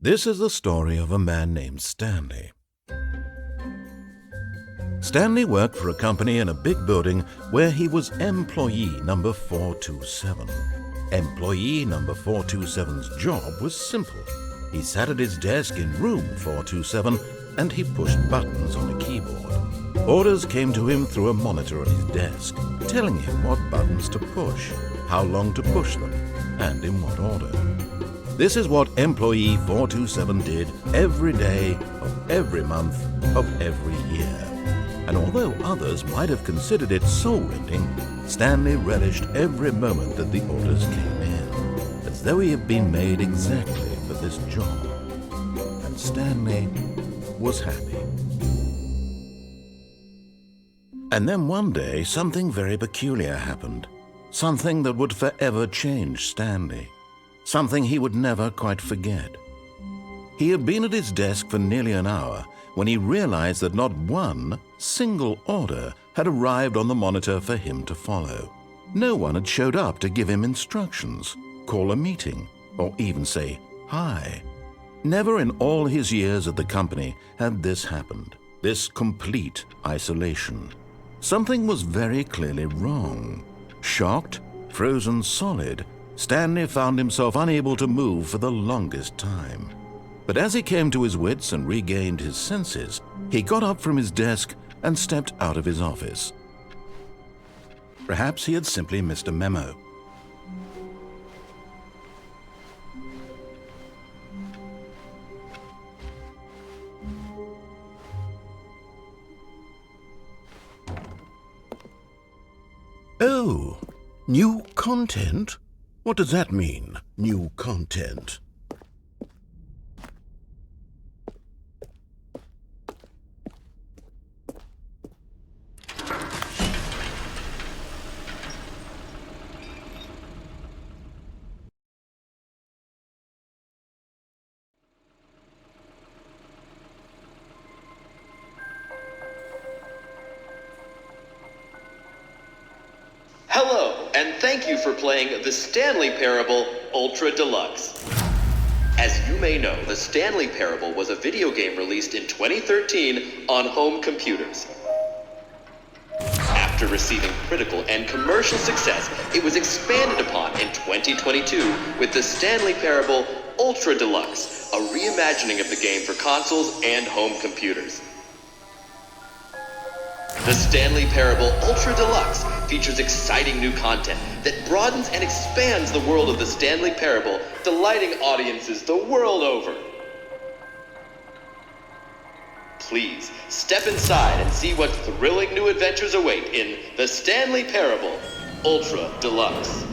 This is the story of a man named Stanley. Stanley worked for a company in a big building where he was employee number 427. Employee number 427's job was simple. He sat at his desk in room 427 and he pushed buttons on a keyboard. Orders came to him through a monitor at his desk, telling him what buttons to push, how long to push them, and in what order. This is what employee 427 did every day of every month of every year. And although others might have considered it soul-rending, Stanley relished every moment that the orders came in, as though he had been made exactly for this job. And Stanley was happy. And then one day, something very peculiar happened. Something that would forever change Stanley. Something he would never quite forget. He had been at his desk for nearly an hour when he realized that not one single order had arrived on the monitor for him to follow. No one had showed up to give him instructions, call a meeting, or even say hi. Never in all his years at the company had this happened, this complete isolation. Something was very clearly wrong. Shocked, frozen solid, Stanley found himself unable to move for the longest time. But as he came to his wits and regained his senses, he got up from his desk and stepped out of his office. Perhaps he had simply missed a memo. Oh, new content? What does that mean, new content? Hello, and thank you for playing the Stanley Parable Ultra Deluxe. As you may know, the Stanley Parable was a video game released in 2013 on home computers. After receiving critical and commercial success, it was expanded upon in 2022 with the Stanley Parable Ultra Deluxe, a reimagining of the game for consoles and home computers. The Stanley Parable Ultra Deluxe features exciting new content that broadens and expands the world of the Stanley Parable, delighting audiences the world over. Please step inside and see what thrilling new adventures await in the Stanley Parable Ultra Deluxe.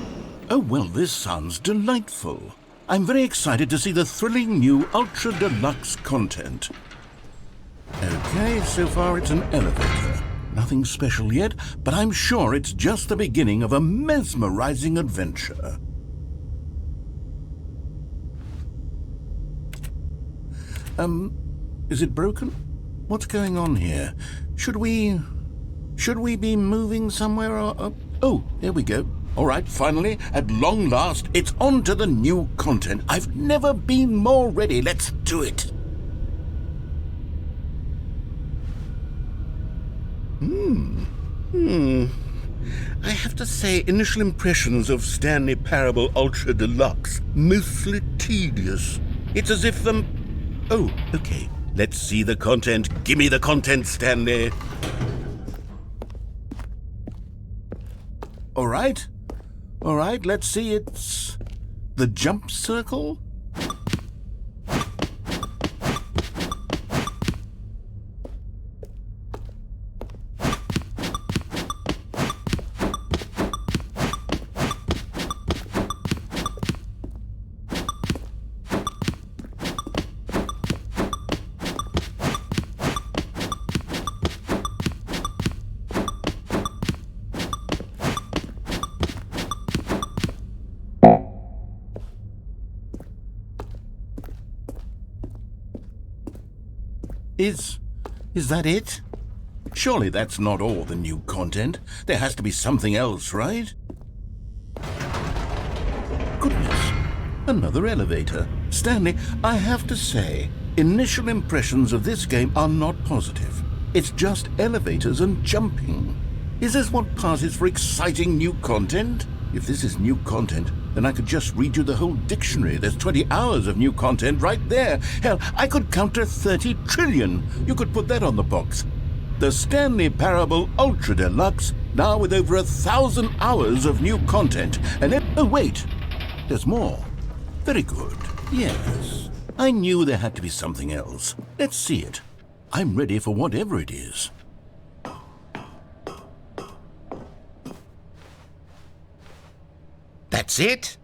Oh, well, this sounds delightful. I'm very excited to see the thrilling new Ultra Deluxe content. Okay, so far it's an elevator. Nothing special yet, but I'm sure it's just the beginning of a mesmerizing adventure. Is it broken? What's going on here? Should we be moving somewhere or... Oh, here we go. All right, finally, at long last, it's on to the new content. I've never been more ready. Let's do it. I have to say, initial impressions of Stanley Parable Ultra Deluxe, mostly tedious. It's as if Oh, okay. Let's see the content. Give me the content, Stanley. All right, let's see. It's the jump circle. Is that it? Surely that's not all the new content. There has to be something else, right? Goodness, another elevator. Stanley, I have to say, initial impressions of this game are not positive. It's just elevators and jumping. Is this what passes for exciting new content? If this is new content, then I could just read you the whole dictionary. There's 20 hours of new content right there. Hell, I could count to 30 trillion. You could put that on the box. The Stanley Parable Ultra Deluxe, now with over 1,000 hours of new content. And oh wait, there's more. Very good. Yes. I knew there had to be something else. Let's see it. I'm ready for whatever it is. That's it?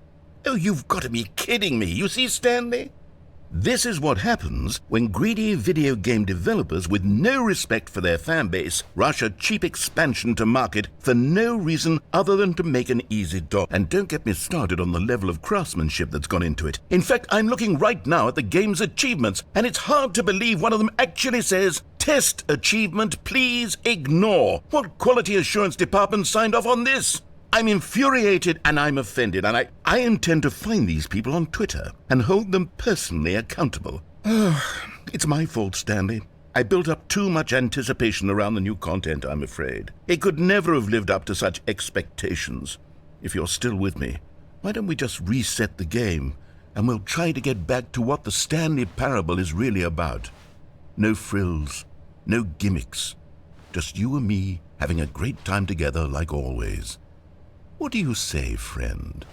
Oh, you've got to be kidding me. You see, Stanley? This is what happens when greedy video game developers with no respect for their fan base rush a cheap expansion to market for no reason other than to make an easy dollar. And don't get me started on the level of craftsmanship that's gone into it. In fact, I'm looking right now at the game's achievements, and it's hard to believe one of them actually says, "Test achievement, please ignore." What quality assurance department signed off on this? I'm infuriated and I'm offended, and I intend to find these people on Twitter and hold them personally accountable. It's my fault, Stanley. I built up too much anticipation around the new content, I'm afraid. It could never have lived up to such expectations. If you're still with me, why don't we just reset the game and we'll try to get back to what the Stanley Parable is really about. No frills, no gimmicks. Just you and me having a great time together like always. What do you say, friend?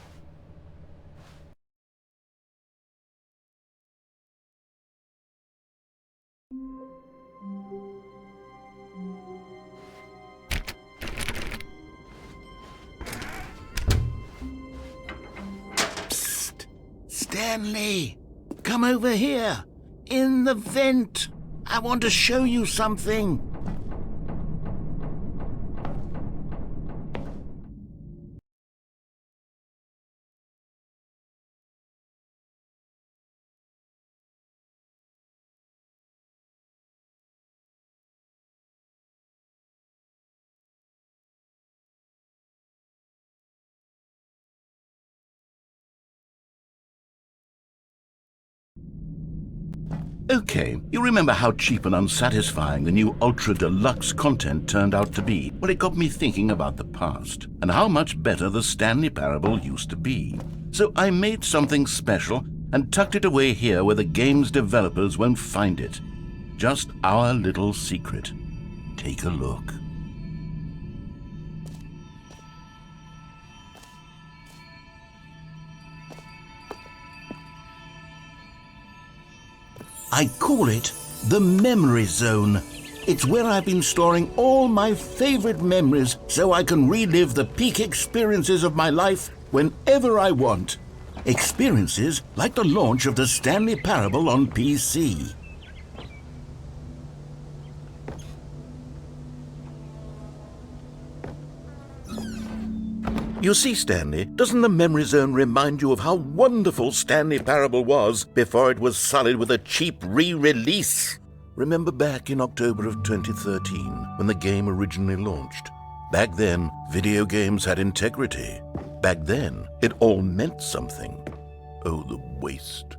Psst! Stanley! Come over here! In the vent! I want to show you something! Okay, you remember how cheap and unsatisfying the new Ultra Deluxe content turned out to be? Well, it got me thinking about the past and how much better the Stanley Parable used to be. So I made something special and tucked it away here where the game's developers won't find it. Just our little secret. Take a look. I call it the Memory Zone. It's where I've been storing all my favorite memories so I can relive the peak experiences of my life whenever I want. Experiences like the launch of the Stanley Parable on PC. You see, Stanley, doesn't the Memory Zone remind you of how wonderful Stanley Parable was before it was sullied with a cheap re-release? Remember back in October of 2013, when the game originally launched? Back then, video games had integrity. Back then, it all meant something. Oh, the waste.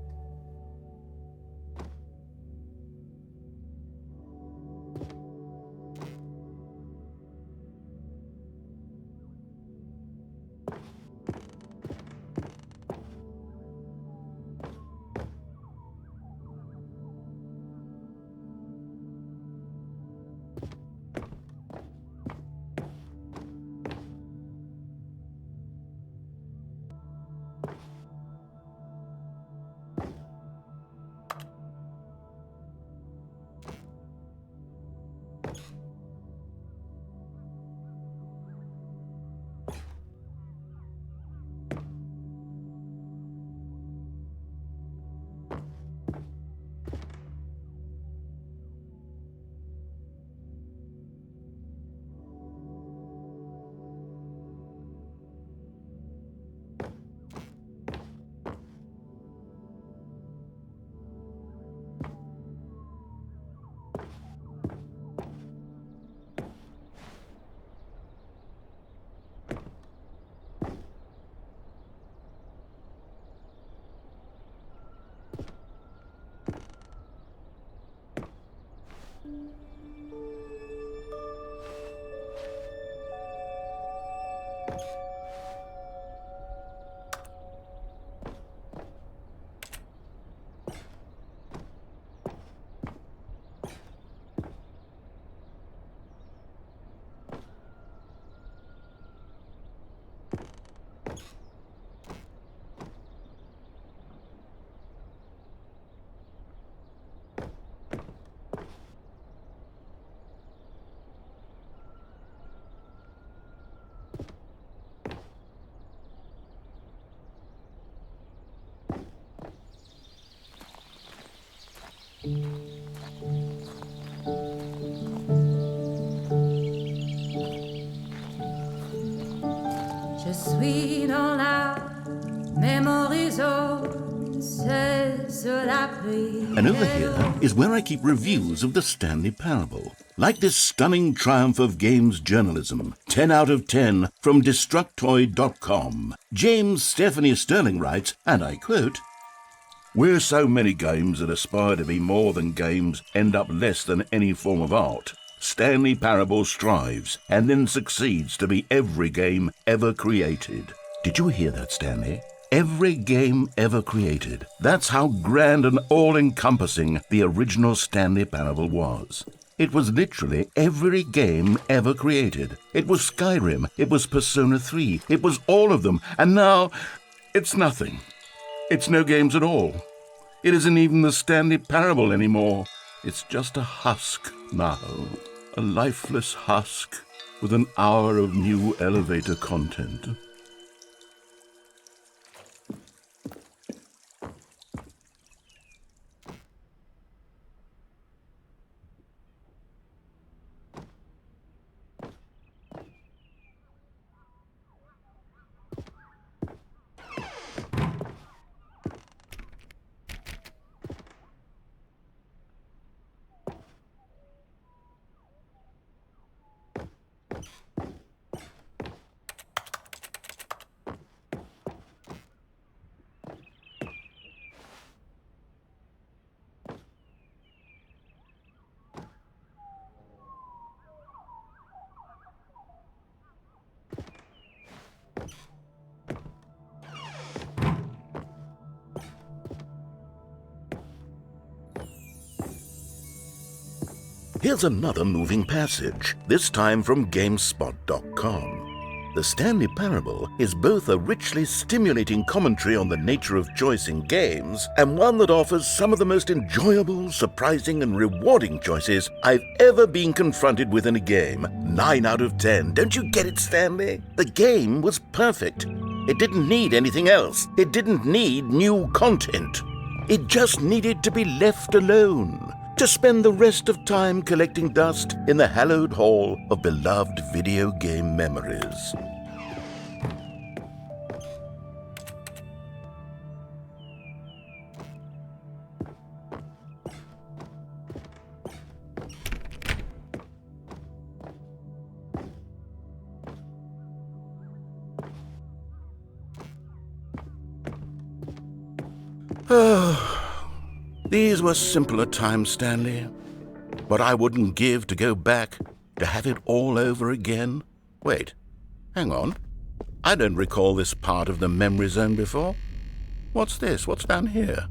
Je suis dans la mémoriso, c'est sur la prière. And over here is where I keep reviews of the Stanley Parable. Like this stunning triumph of games journalism, 10 out of 10 from Destructoid.com. James Stephanie Sterling writes, and I quote, "Where so many games that aspire to be more than games end up less than any form of art, Stanley Parable strives and then succeeds to be every game ever created." Did you hear that, Stanley? Every game ever created. That's how grand and all-encompassing the original Stanley Parable was. It was literally every game ever created. It was Skyrim, it was Persona 3, it was all of them, and now it's nothing. It's no games at all. It isn't even the Stanley Parable anymore. It's just a husk now, a lifeless husk with an hour of new elevator content. Here's another moving passage, this time from GameSpot.com. The Stanley Parable is both a richly stimulating commentary on the nature of choice in games and one that offers some of the most enjoyable, surprising, and rewarding choices I've ever been confronted with in a game. 9 out of 10. Don't you get it, Stanley? The game was perfect. It didn't need anything else. It didn't need new content. It just needed to be left alone, to spend the rest of time collecting dust in the hallowed hall of beloved video game memories. These were simpler times, Stanley. But I wouldn't give to go back, to have it all over again. Wait, hang on. I don't recall this part of the memory zone before. What's this? What's down here?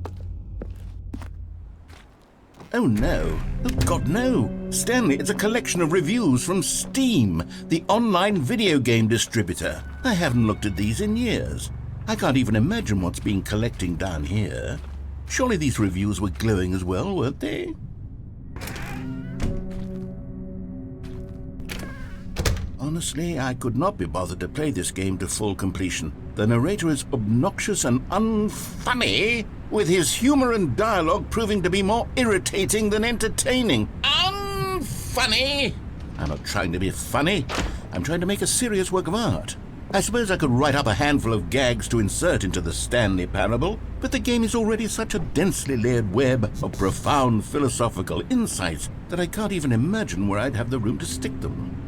Oh no. Oh God, no. Stanley, it's a collection of reviews from Steam, the online video game distributor. I haven't looked at these in years. I can't even imagine what's been collecting down here. Surely these reviews were glowing as well, weren't they? Honestly, I could not be bothered to play this game to full completion. The narrator is obnoxious and unfunny, with his humor and dialogue proving to be more irritating than entertaining. Unfunny! I'm not trying to be funny. I'm trying to make a serious work of art. I suppose I could write up a handful of gags to insert into the Stanley Parable, but the game is already such a densely layered web of profound philosophical insights that I can't even imagine where I'd have the room to stick them.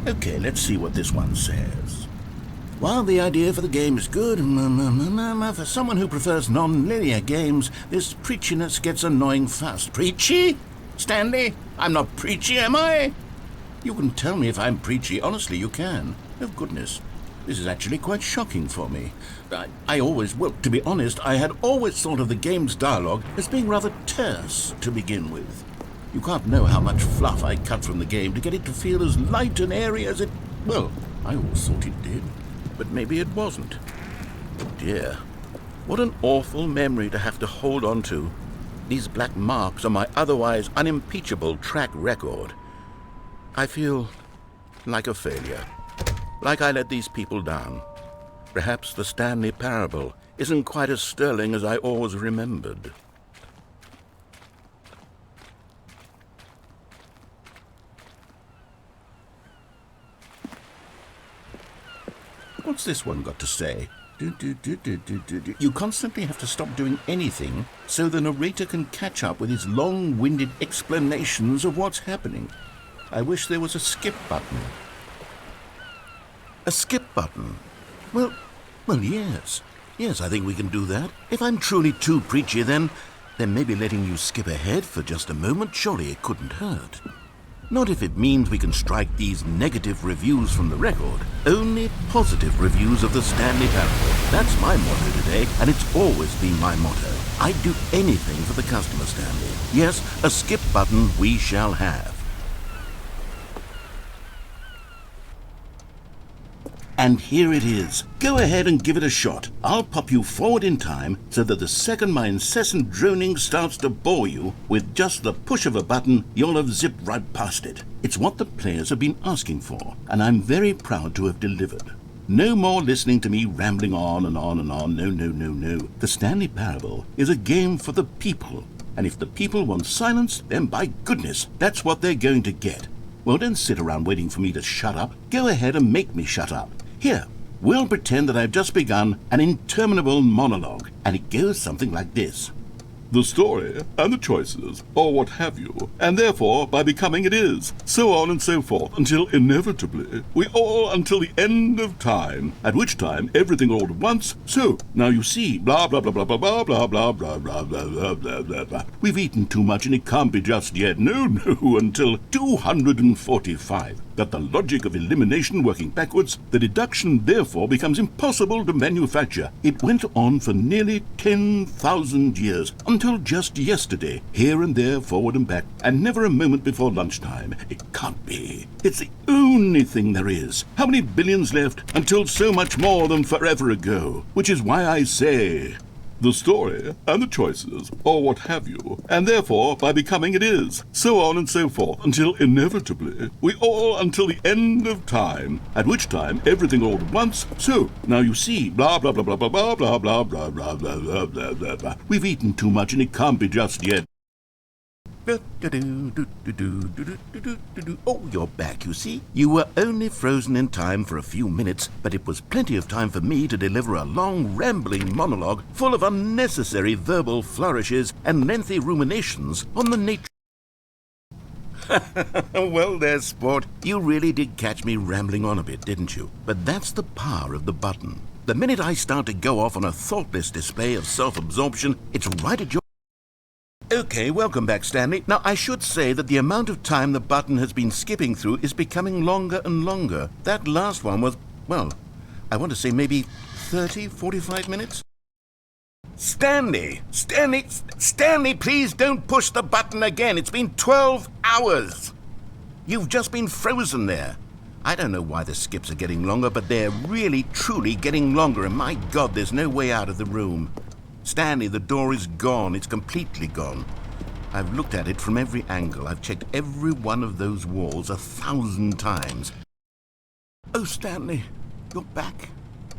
Okay, let's see what this one says. While the idea for the game is good, for someone who prefers non-linear games, this preachiness gets annoying fast. Preachy? Stanley, I'm not preachy, am I? You can tell me if I'm preachy. Honestly, you can. Oh, goodness. This is actually quite shocking for me. Well, to be honest, I had always thought of the game's dialogue as being rather terse to begin with. You can't know how much fluff I cut from the game to get it to feel as light and airy as it... Well, I always thought it did, but maybe it wasn't. Dear, what an awful memory to have to hold on to. These black marks on my otherwise unimpeachable track record. I feel like a failure. Like I let these people down. Perhaps the Stanley Parable isn't quite as sterling as I always remembered. What's this one got to say? You constantly have to stop doing anything so the narrator can catch up with his long-winded explanations of what's happening. I wish there was a skip button. A skip button? Well, yes. Yes, I think we can do that. If I'm truly too preachy, then maybe letting you skip ahead for just a moment, surely it couldn't hurt. Not if it means we can strike these negative reviews from the record. Only positive reviews of the Stanley Parable. That's my motto today, and it's always been my motto. I'd do anything for the customer, Stanley. Yes, a skip button we shall have. And here it is. Go ahead and give it a shot. I'll pop you forward in time so that the second my incessant droning starts to bore you, with just the push of a button, you'll have zipped right past it. It's what the players have been asking for, and I'm very proud to have delivered. No more listening to me rambling on and on and on. No. The Stanley Parable is a game for the people, and if the people want silence, then by goodness, that's what they're going to get. Well, don't sit around waiting for me to shut up. Go ahead and make me shut up. Here, we'll pretend that I've just begun an interminable monologue, and it goes something like this. The story and the choices, or what have you, and therefore by becoming it is, so on and so forth, until inevitably we all until the end of time, at which time everything all at once, so, now you see, blah blah blah blah blah blah blah blah blah blah blah blah blah blah blah. We've eaten too much and it can't be just yet, no, until 245. That the logic of elimination working backwards, the deduction therefore becomes impossible to manufacture. It went on for nearly 10,000 years, until just yesterday, here and there, forward and back, and never a moment before lunchtime. It can't be. It's the only thing there is. How many billions left until so much more than forever ago? Which is why I say... the story and the choices, or what have you, and therefore by becoming it is, so on and so forth, until inevitably we all until the end of time, at which time everything all at once, so, now you see, blah blah blah blah blah blah blah blah blah blah blah blah blah blah blah. We've eaten too much and it can't be just yet. Oh, you're back, you see. You were only frozen in time for a few minutes, but it was plenty of time for me to deliver a long, rambling monologue full of unnecessary verbal flourishes and lengthy ruminations on the nature... Well there, sport. You really did catch me rambling on a bit, didn't you? But that's the power of the button. The minute I start to go off on a thoughtless display of self-absorption, it's right at your... Okay, welcome back, Stanley. Now, I should say that the amount of time the button has been skipping through is becoming longer and longer. That last one was, well, I want to say maybe 30, 45 minutes? Stanley, please don't push the button again. It's been 12 hours. You've just been frozen there. I don't know why the skips are getting longer, but they're really, truly getting longer, and my God, there's no way out of the room. Stanley, the door is gone. It's completely gone. I've looked at it from every angle. I've checked every one of those walls 1,000 times. Oh, Stanley, you're back.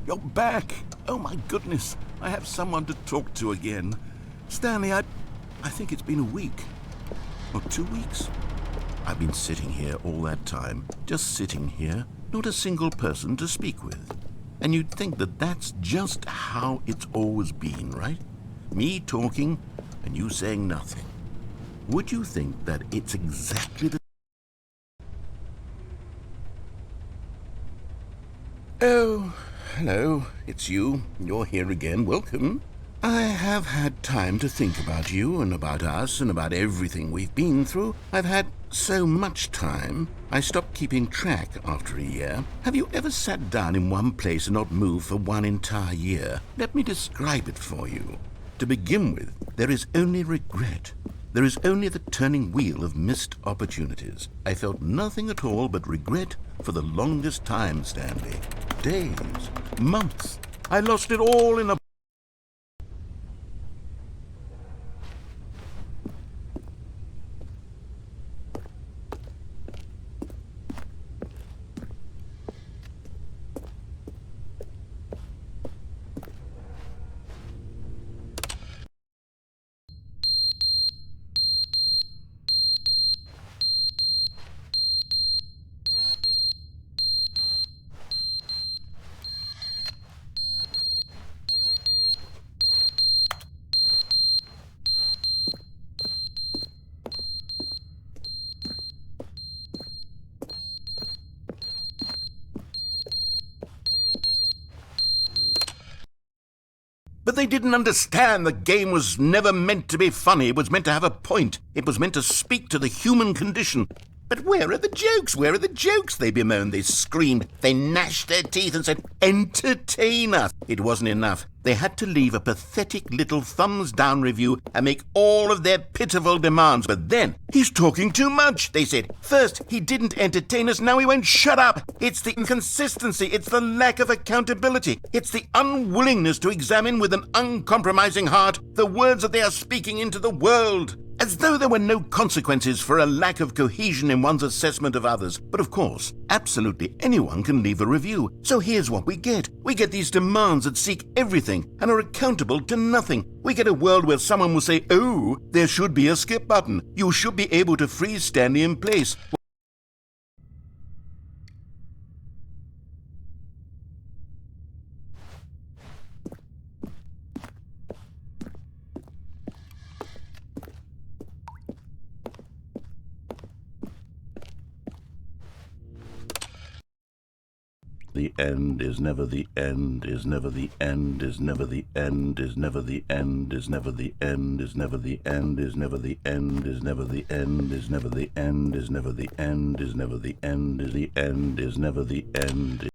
You're back. Oh, my goodness. I have someone to talk to again. Stanley, I think it's been a week. Or 2 weeks. I've been sitting here all that time. Just sitting here. Not a single person to speak with. And you'd think that that's just how it's always been, right? Me talking and you saying nothing. Would you think that it's exactly the... Oh, hello, it's you. You're here again. Welcome. I have had time to think about you and about us and about everything we've been through. I've had so much time, I stopped keeping track after a year. Have you ever sat down in one place and not moved for one entire year? Let me describe it for you. To begin with, there is only regret. There is only the turning wheel of missed opportunities. I felt nothing at all but regret for the longest time, Stanley. Days, months. I lost it all in a... But they didn't understand the game was never meant to be funny. It was meant to have a point. It was meant to speak to the human condition. But where are the jokes? Where are the jokes? They bemoaned, they screamed, they gnashed their teeth and said, entertain us. It wasn't enough. They had to leave a pathetic little thumbs-down review and make all of their pitiful demands. But then, he's talking too much, they said. First, he didn't entertain us, now he won't shut up. It's the inconsistency, it's the lack of accountability. It's the unwillingness to examine with an uncompromising heart the words that they are speaking into the world. As though there were no consequences for a lack of cohesion in one's assessment of others. But of course, absolutely anyone can leave a review. So here's what we get. We get these demands that seek everything and are accountable to nothing. We get a world where someone will say, oh, there should be a skip button. You should be able to freeze Stanley in place. The end is never the end, is never the end, is never the end, is never the end, is never the end, is never the end, is never the end, is never the end, is never the end, is never the end, is never the end, is the end, is never the end.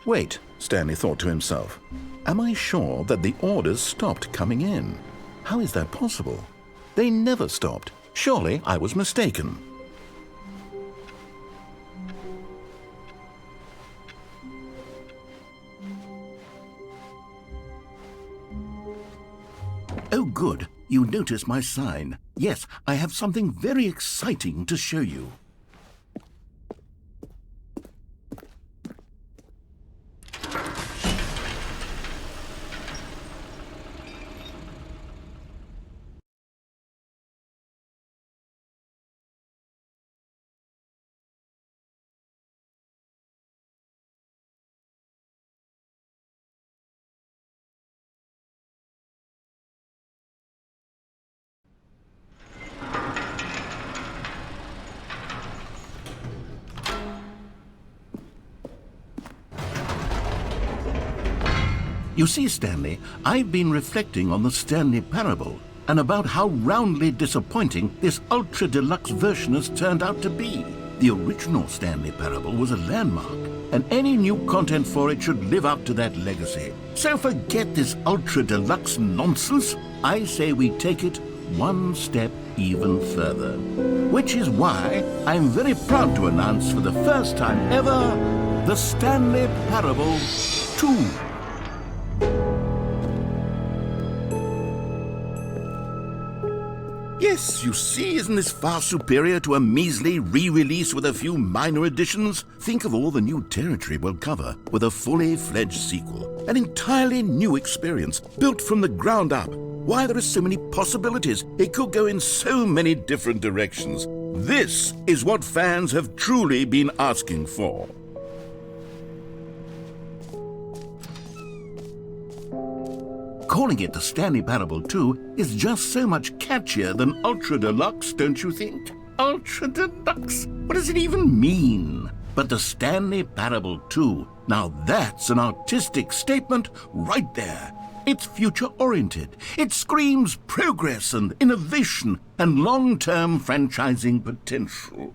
Wait, Stanley thought to himself. Am I sure that the orders stopped coming in? How is that possible? They never stopped. Surely I was mistaken. Oh, good. You notice my sign. Yes, I have something very exciting to show you. You see, Stanley, I've been reflecting on the Stanley Parable and about how roundly disappointing this Ultra Deluxe version has turned out to be. The original Stanley Parable was a landmark, and any new content for it should live up to that legacy. So forget this Ultra Deluxe nonsense. I say we take it one step even further. Which is why I'm very proud to announce for the first time ever, the Stanley Parable 2. Yes, you see, isn't this far superior to a measly re-release with a few minor additions? Think of all the new territory we'll cover with a fully fledged sequel. An entirely new experience, built from the ground up. Why, there are so many possibilities. It could go in so many different directions. This is what fans have truly been asking for. Calling it the Stanley Parable 2 is just so much catchier than Ultra Deluxe, don't you think? Ultra Deluxe? What does it even mean? But the Stanley Parable 2, now that's an artistic statement right there. It's future-oriented. It screams progress and innovation and long-term franchising potential.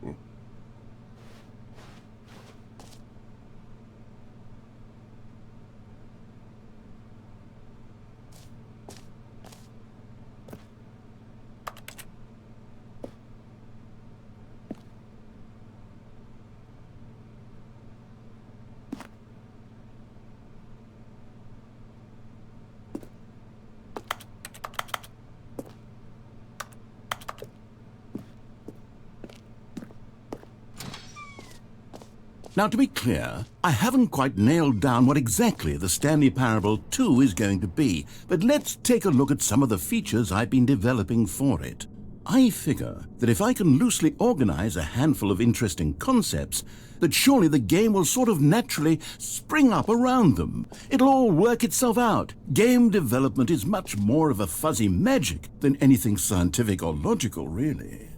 Now, to be clear, I haven't quite nailed down what exactly the Stanley Parable 2 is going to be, but let's take a look at some of the features I've been developing for it. I figure that if I can loosely organize a handful of interesting concepts, that surely the game will sort of naturally spring up around them. It'll all work itself out. Game development is much more of a fuzzy magic than anything scientific or logical, really.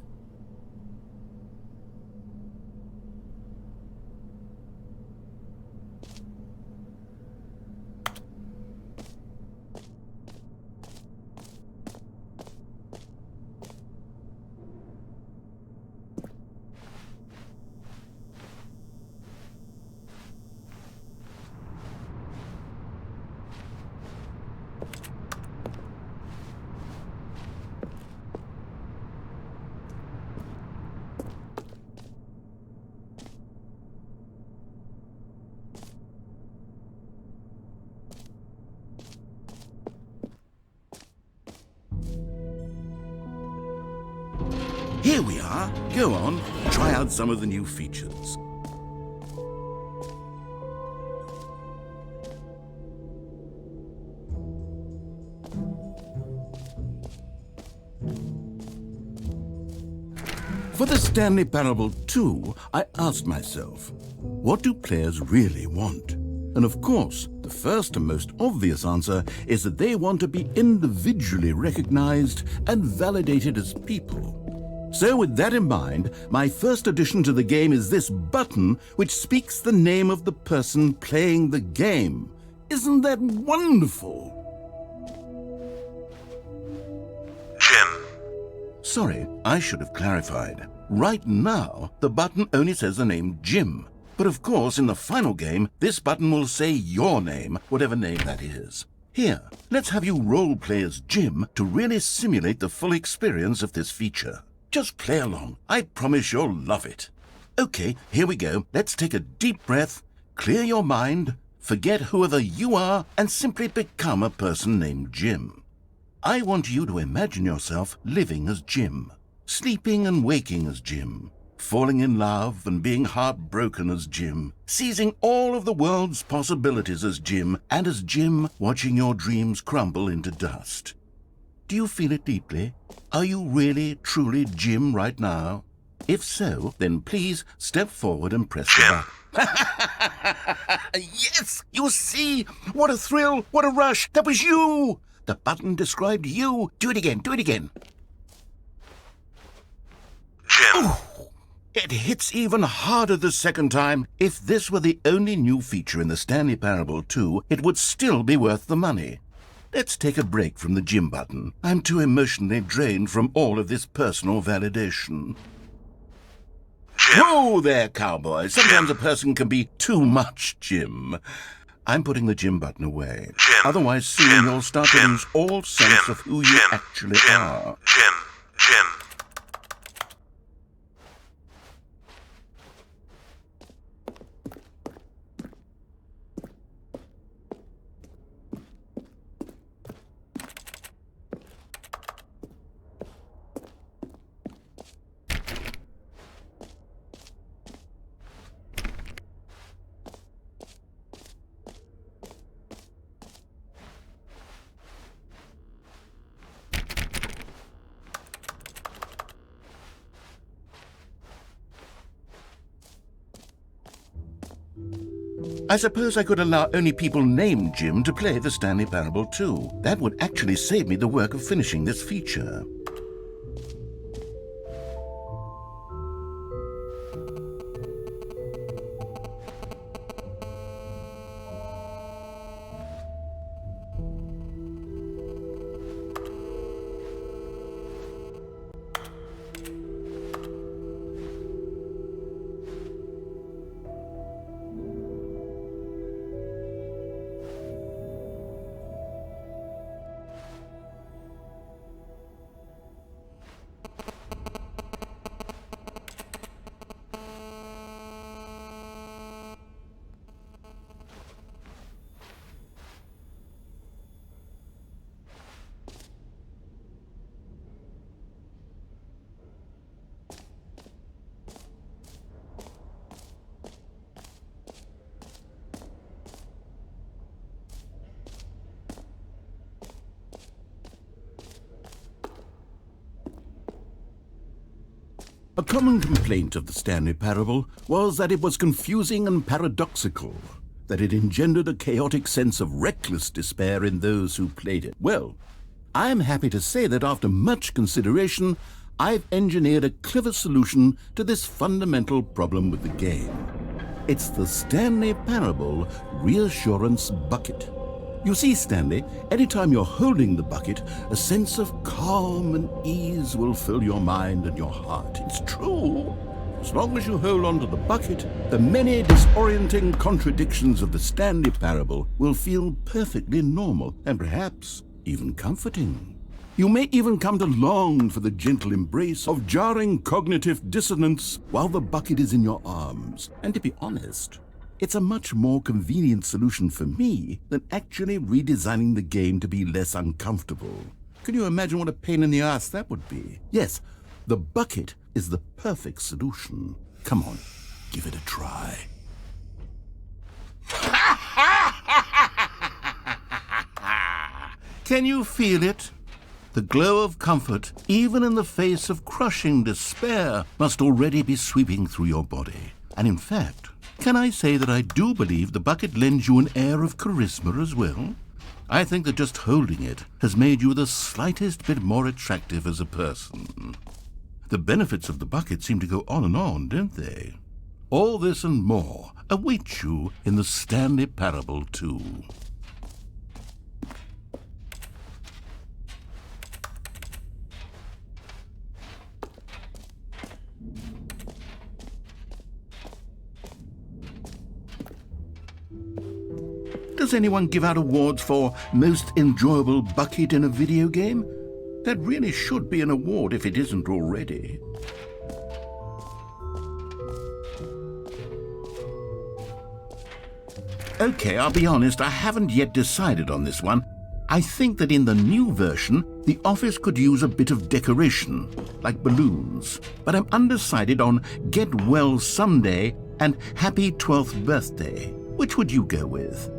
Here we are. Go on, try out some of the new features. For the Stanley Parable 2, I asked myself, what do players really want? And of course, the first and most obvious answer is that they want to be individually recognized and validated as people. So with that in mind, my first addition to the game is this button which speaks the name of the person playing the game. Isn't that wonderful? Jim. Sorry, I should have clarified. Right now, the button only says the name Jim. But of course, in the final game, this button will say your name, whatever name that is. Here, let's have you role-play as Jim to really simulate the full experience of this feature. Just play along. I promise you'll love it. Okay, here we go. Let's take a deep breath, clear your mind, forget whoever you are, and simply become a person named Jim. I want you to imagine yourself living as Jim, sleeping and waking as Jim, falling in love and being heartbroken as Jim, seizing all of the world's possibilities as Jim, and as Jim watching your dreams crumble into dust. Do you feel it deeply? Are you really, truly Jim right now? If so, then please step forward and press the button. Yes! You see? What a thrill! What a rush! That was you! The button described you. Do it again. Do it again. Jim. Ooh, it hits even harder the second time. If this were the only new feature in the Stanley Parable 2, it would still be worth the money. Let's take a break from the Jim button. I'm too emotionally drained from all of this personal validation. Jim. Whoa there, cowboy. Sometimes a person can be too much Jim. I'm putting the Jim button away. Jim. Otherwise, soon Jim. you'll start to Jim. lose all sense Jim. of who you Jim. actually Jim. are. Jim. Jim. I suppose I could allow only people named Jim to play the Stanley Parable 2. That would actually save me the work of finishing this feature. A common complaint of the Stanley Parable was that it was confusing and paradoxical, that it engendered a chaotic sense of reckless despair in those who played it. Well, I'm happy to say that after much consideration, I've engineered a clever solution to this fundamental problem with the game. It's the Stanley Parable Reassurance Bucket. You see, Stanley, anytime you're holding the bucket, a sense of calm and ease will fill your mind and your heart. It's true. As long as you hold on to the bucket, the many disorienting contradictions of the Stanley Parable will feel perfectly normal and perhaps even comforting. You may even come to long for the gentle embrace of jarring cognitive dissonance while the bucket is in your arms. And to be honest, it's a much more convenient solution for me than actually redesigning the game to be less uncomfortable. Can you imagine what a pain in the ass that would be? Yes, the bucket is the perfect solution. Come on, give it a try. Can you feel it? The glow of comfort, even in the face of crushing despair, must already be sweeping through your body. And in fact, can I say that I do believe the bucket lends you an air of charisma as well? I think that just holding it has made you the slightest bit more attractive as a person. The benefits of the bucket seem to go on, don't they? All this and more await you in the Stanley Parable 2. Does anyone give out awards for most enjoyable bucket in a video game? That really should be an award if it isn't already. Okay, I'll be honest, I haven't yet decided on this one. I think that in the new version, the office could use a bit of decoration, like balloons. But I'm undecided on Get Well Someday and Happy 12th Birthday. Which would you go with?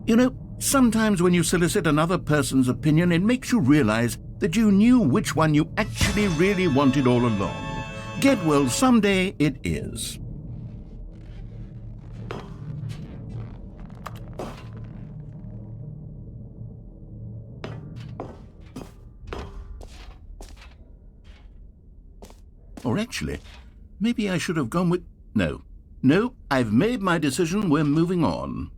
You know, sometimes when you solicit another person's opinion, it makes you realize that you knew which one you actually really wanted all along. Get Well Someday it is. Or actually, maybe I should have gone with... No, I've made my decision, we're moving on.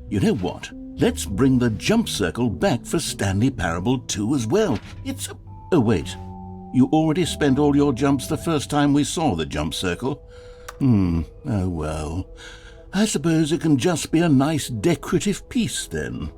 You know what? Let's bring the jump circle back for Stanley Parable 2 as well. It's... Oh, wait. You already spent all your jumps the first time we saw the jump circle. Oh well. I suppose it can just be a nice decorative piece then.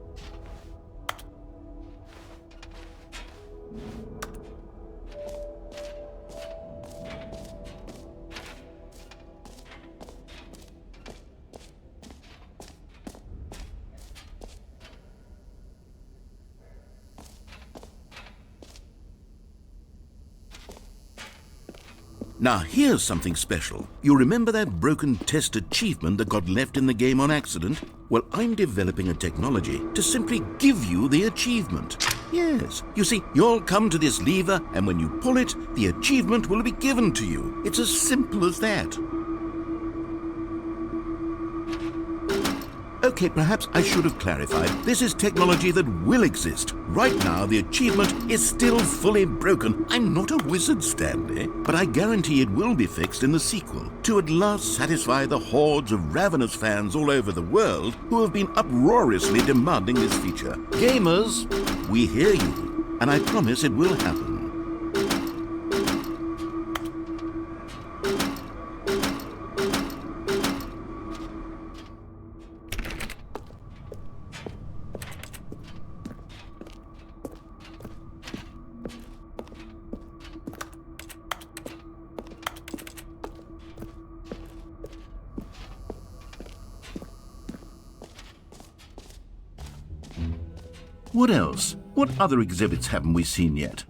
Now here's something special. You remember that broken test achievement that got left in the game on accident? Well, I'm developing a technology to simply give you the achievement. Yes, you see, you'll come to this lever and when you pull it, the achievement will be given to you. It's as simple as that. Okay, perhaps I should have clarified. This is technology that will exist. Right now, the achievement is still fully broken. I'm not a wizard, Stanley, but I guarantee it will be fixed in the sequel to at last satisfy the hordes of ravenous fans all over the world who have been uproariously demanding this feature. Gamers, we hear you, and I promise it will happen. What else? What other exhibits haven't we seen yet?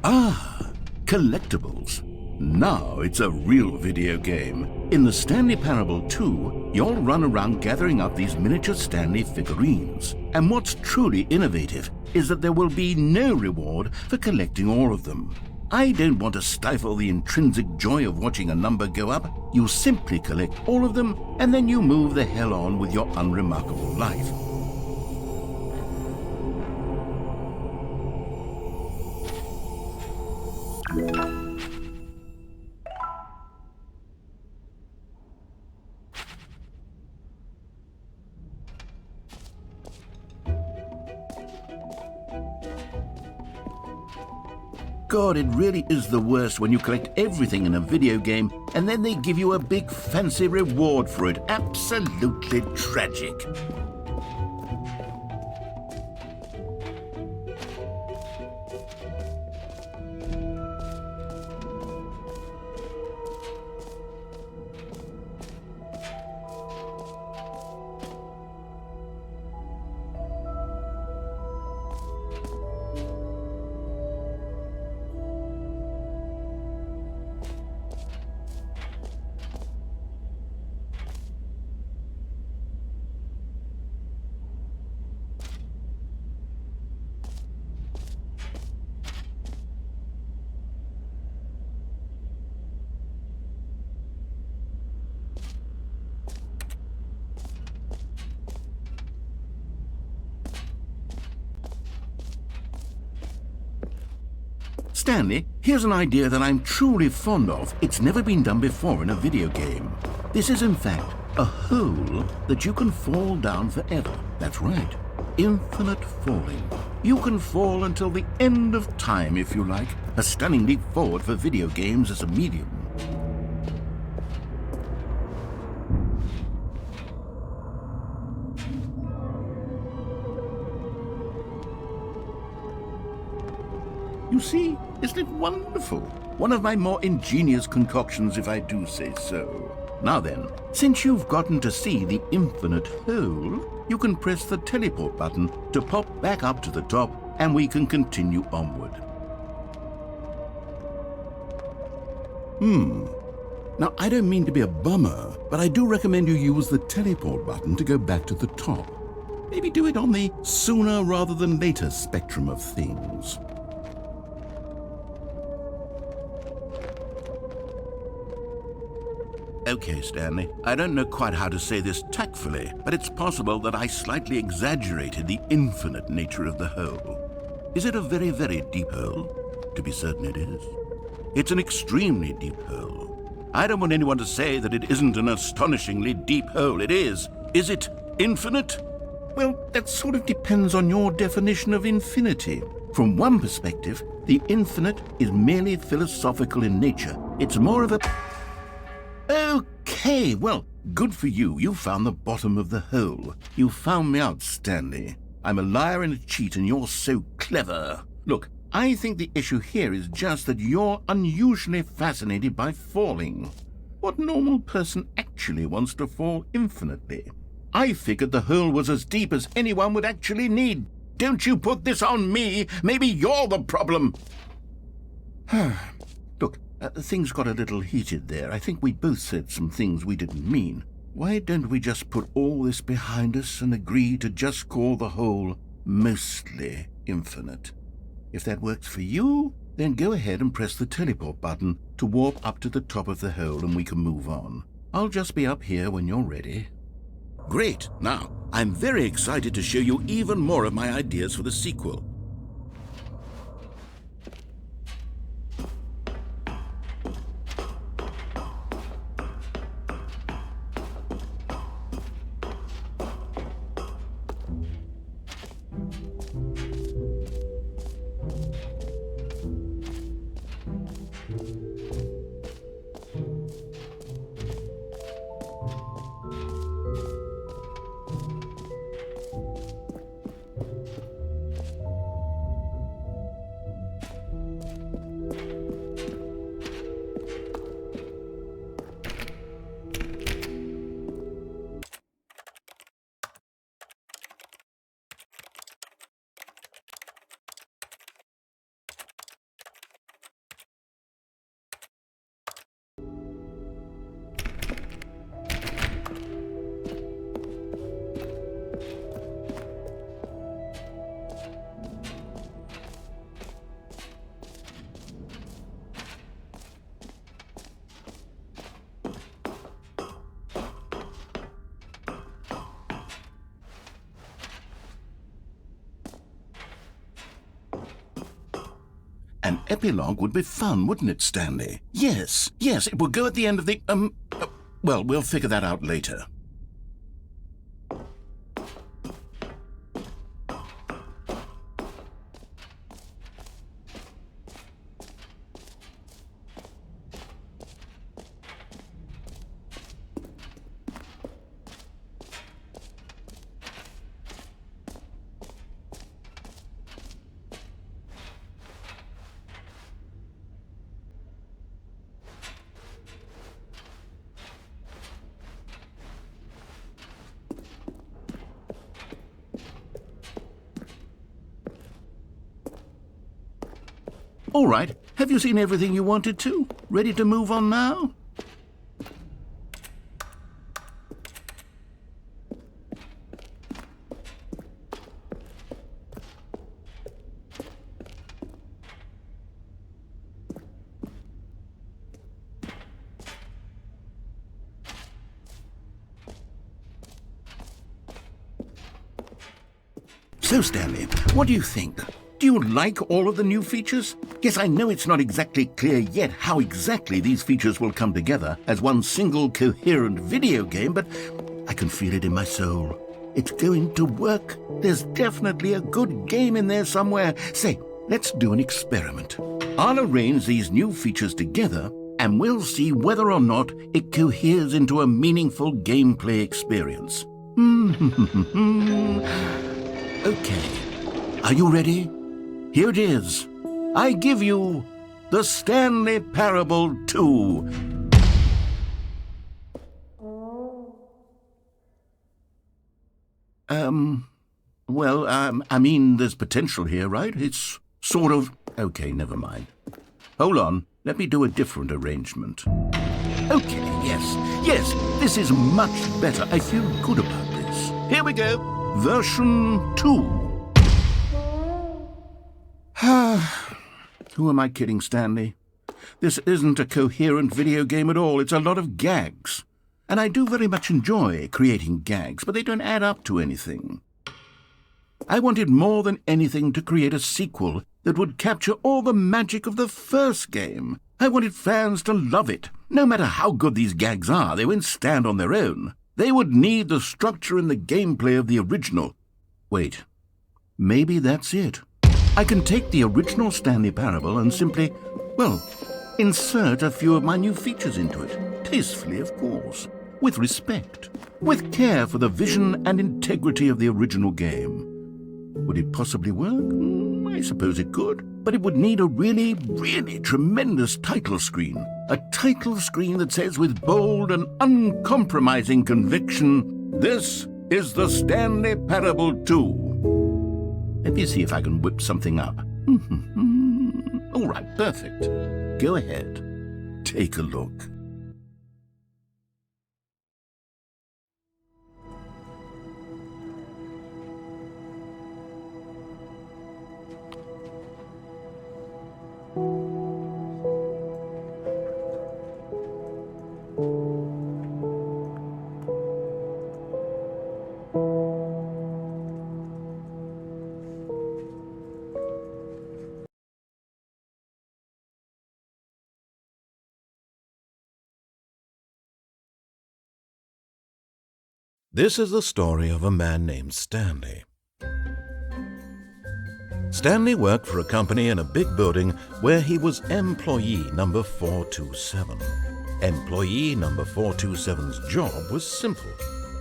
Ah, collectibles. Now it's a real video game. In the Stanley Parable 2, you'll run around gathering up these miniature Stanley figurines. And what's truly innovative is that there will be no reward for collecting all of them. I don't want to stifle the intrinsic joy of watching a number go up. You simply collect all of them, and then you move the hell on with your unremarkable life. God, it really is the worst when you collect everything in a video game and then they give you a big fancy reward for it. Absolutely tragic. Stanley, here's an idea that I'm truly fond of. It's never been done before in a video game. This is, in fact, a hole that you can fall down forever. That's right. Infinite falling. You can fall until the end of time, if you like. A stunning leap forward for video games as a medium. You see, isn't it wonderful? One of my more ingenious concoctions, if I do say so. Now then, since you've gotten to see the infinite hole, you can press the teleport button to pop back up to the top, and we can continue onward. Now, I don't mean to be a bummer, but I do recommend you use the teleport button to go back to the top. Maybe do it on the sooner rather than later spectrum of things. Okay, Stanley, I don't know quite how to say this tactfully, but it's possible that I slightly exaggerated the infinite nature of the hole. Is it a very, very deep hole? To be certain it is. It's an extremely deep hole. I don't want anyone to say that it isn't an astonishingly deep hole. It is. Is it infinite? Well, that sort of depends on your definition of infinity. From one perspective, the infinite is merely philosophical in nature. It's more of a... Okay, well, good for you. You found the bottom of the hole. You found me out, Stanley. I'm a liar and a cheat, and you're so clever. Look, I think the issue here is just that you're unusually fascinated by falling. What normal person actually wants to fall infinitely? I figured the hole was as deep as anyone would actually need. Don't you put this on me. Maybe you're the problem. Look, things got a little heated there. I think we both said some things we didn't mean. Why don't we just put all this behind us and agree to just call the hole mostly infinite? If that works for you, then go ahead and press the teleport button to warp up to the top of the hole and we can move on. I'll just be up here when you're ready. Great! Now, I'm very excited to show you even more of my ideas for the sequel. An epilogue would be fun, wouldn't it, Stanley? Yes, it would go at the end of the, well, we'll figure that out later. All right, have you seen everything you wanted to? Ready to move on now? So, Stanley, what do you think? Do you like all of the new features? Yes, I know it's not exactly clear yet how exactly these features will come together as one single coherent video game, but I can feel it in my soul. It's going to work. There's definitely a good game in there somewhere. Say, let's do an experiment. I'll arrange these new features together, and we'll see whether or not it coheres into a meaningful gameplay experience. Okay, are you ready? Here it is. I give you the Stanley Parable 2. I mean, there's potential here, right? It's sort of... Okay, never mind. Hold on, let me do a different arrangement. Okay, yes, this is much better. I feel good about this. Here we go. Version 2. Who am I kidding, Stanley? This isn't a coherent video game at all. It's a lot of gags. And I do very much enjoy creating gags, but they don't add up to anything. I wanted more than anything to create a sequel that would capture all the magic of the first game. I wanted fans to love it. No matter how good these gags are, they won't stand on their own. They would need the structure and the gameplay of the original. Wait, maybe that's it. I can take the original Stanley Parable and simply, insert a few of my new features into it. Tastefully, of course. With respect. With care for the vision and integrity of the original game. Would it possibly work? I suppose it could. But it would need a really, really tremendous title screen. A title screen that says with bold and uncompromising conviction, "This is the Stanley Parable 2. Let me see if I can whip something up. All right, perfect. Go ahead. Take a look. This is the story of a man named Stanley. Stanley worked for a company in a big building where he was employee number 427. Employee number 427's job was simple.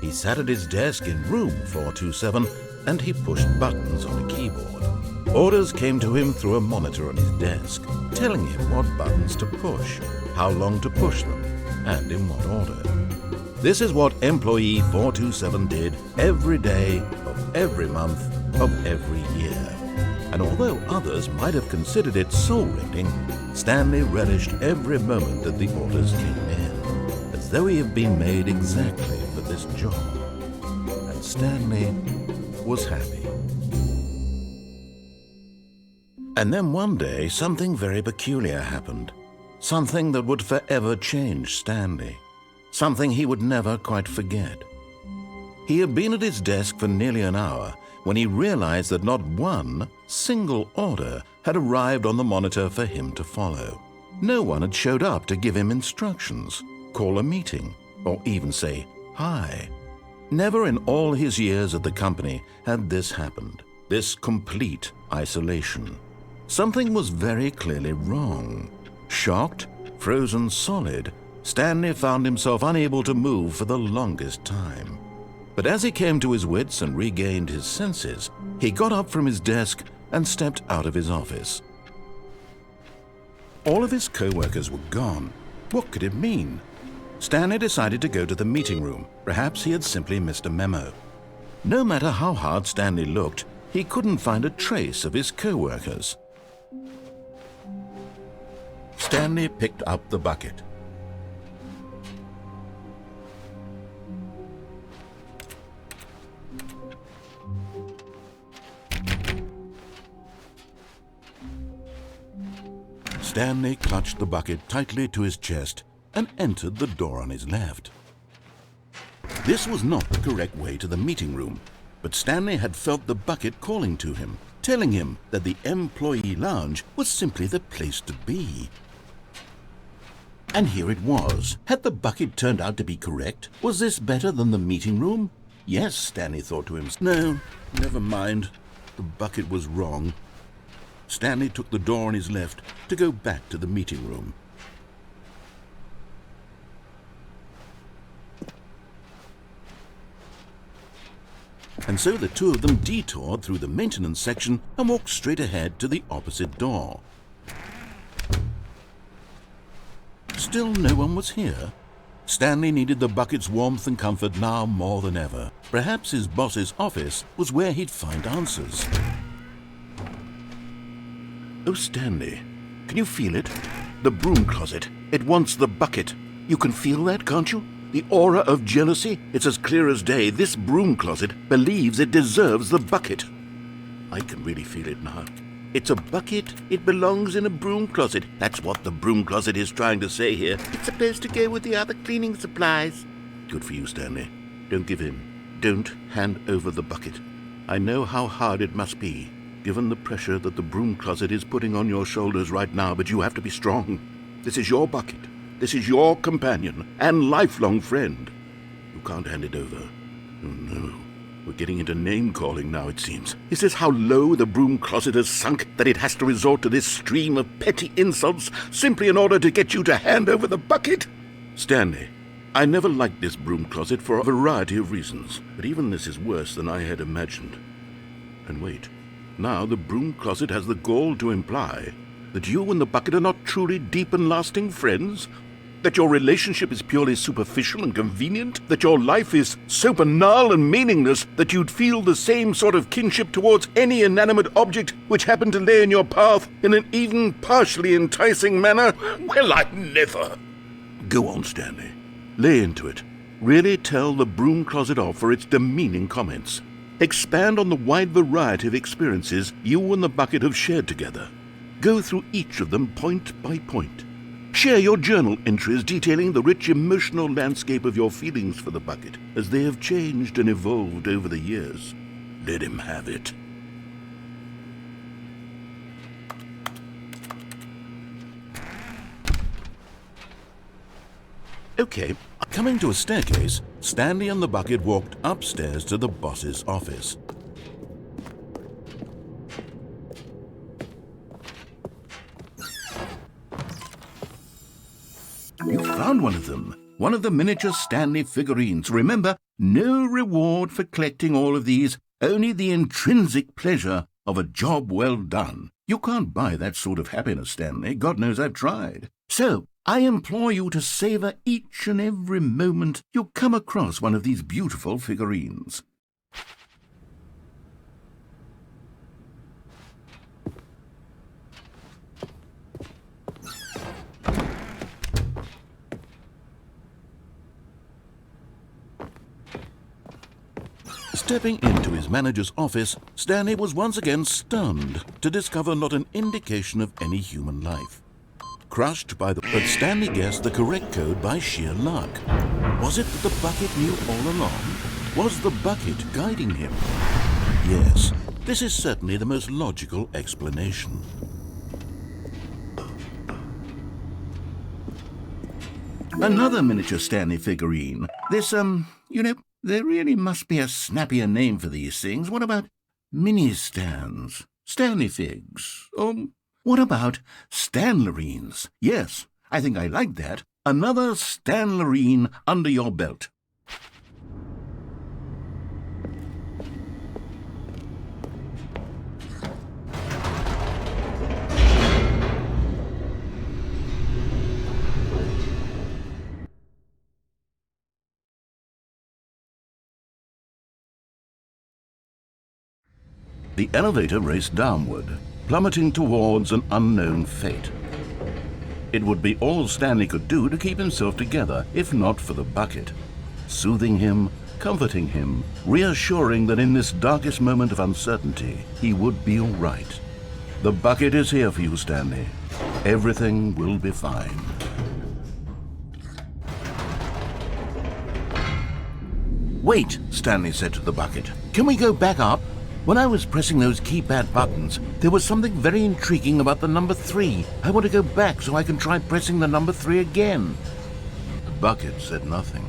He sat at his desk in room 427 and he pushed buttons on a keyboard. Orders came to him through a monitor on his desk, telling him what buttons to push, how long to push them, and in what order. This is what employee 427 did every day of every month of every year. And although others might have considered it soul-rending, Stanley relished every moment that the orders came in, as though he had been made exactly for this job. And Stanley was happy. And then one day, something very peculiar happened. Something that would forever change Stanley. Something he would never quite forget. He had been at his desk for nearly an hour when he realized that not one single order had arrived on the monitor for him to follow. No one had showed up to give him instructions, call a meeting, or even say hi. Never in all his years at the company had this happened, this complete isolation. Something was very clearly wrong. Shocked, frozen solid, Stanley found himself unable to move for the longest time. But as he came to his wits and regained his senses, he got up from his desk and stepped out of his office. All of his co-workers were gone. What could it mean? Stanley decided to go to the meeting room. Perhaps he had simply missed a memo. No matter how hard Stanley looked, he couldn't find a trace of his co-workers. Stanley picked up the bucket. Stanley clutched the bucket tightly to his chest and entered the door on his left. This was not the correct way to the meeting room, but Stanley had felt the bucket calling to him, telling him that the employee lounge was simply the place to be. And here it was. Had the bucket turned out to be correct? Was this better than the meeting room? Yes, Stanley thought to himself. No, never mind. The bucket was wrong. Stanley took the door on his left to go back to the meeting room. And so the two of them detoured through the maintenance section and walked straight ahead to the opposite door. Still no one was here. Stanley needed the bucket's warmth and comfort now more than ever. Perhaps his boss's office was where he'd find answers. Oh, Stanley, can you feel it? The broom closet. It wants the bucket. You can feel that, can't you? The aura of jealousy. It's as clear as day. This broom closet believes it deserves the bucket. I can really feel it now. It's a bucket. It belongs in a broom closet. That's what the broom closet is trying to say here. It's supposed to go with the other cleaning supplies. Good for you, Stanley. Don't give in. Don't hand over the bucket. I know how hard it must be, given the pressure that the broom closet is putting on your shoulders right now, but you have to be strong. This is your bucket. This is your companion and lifelong friend. You can't hand it over. Oh, no. We're getting into name-calling now, it seems. Is this how low the broom closet has sunk, that it has to resort to this stream of petty insults simply in order to get you to hand over the bucket? Stanley, I never liked this broom closet for a variety of reasons, but even this is worse than I had imagined. And wait. Now the broom closet has the gall to imply that you and the bucket are not truly deep and lasting friends, that your relationship is purely superficial and convenient, that your life is so banal and meaningless that you'd feel the same sort of kinship towards any inanimate object which happened to lay in your path in an even partially enticing manner. Well, I never. Go on, Stanley. Lay into it. Really tell the broom closet off for its demeaning comments. Expand on the wide variety of experiences you and the bucket have shared together. Go through each of them point by point. Share your journal entries detailing the rich emotional landscape of your feelings for the bucket as they have changed and evolved over the years. Let him have it. Okay, coming to a staircase, Stanley and the bucket walked upstairs to the boss's office. You found one of them. One of the miniature Stanley figurines. Remember, no reward for collecting all of these, only the intrinsic pleasure of a job well done. You can't buy that sort of happiness, Stanley. God knows I've tried. So, I implore you to savor each and every moment you come across one of these beautiful figurines. Stepping into his manager's office, Stanley was once again stunned to discover not an indication of any human life. Crushed by but Stanley guessed the correct code by sheer luck. Was it that the bucket knew all along? Was the bucket guiding him? Yes, this is certainly the most logical explanation. Another miniature Stanley figurine. This, there really must be a snappier name for these things. What about mini-stands? Stanley figs? Or what about Stanlerines? Yes, I think I like that. Another Stanlerine under your belt. The elevator raced downward, plummeting towards an unknown fate. It would be all Stanley could do to keep himself together, if not for the bucket. Soothing him, comforting him, reassuring that in this darkest moment of uncertainty, he would be all right. The bucket is here for you, Stanley. Everything will be fine. Wait, Stanley said to the bucket. Can we go back up? When I was pressing those keypad buttons, there was something very intriguing about the number 3. I want to go back so I can try pressing the number 3 again. The bucket said nothing.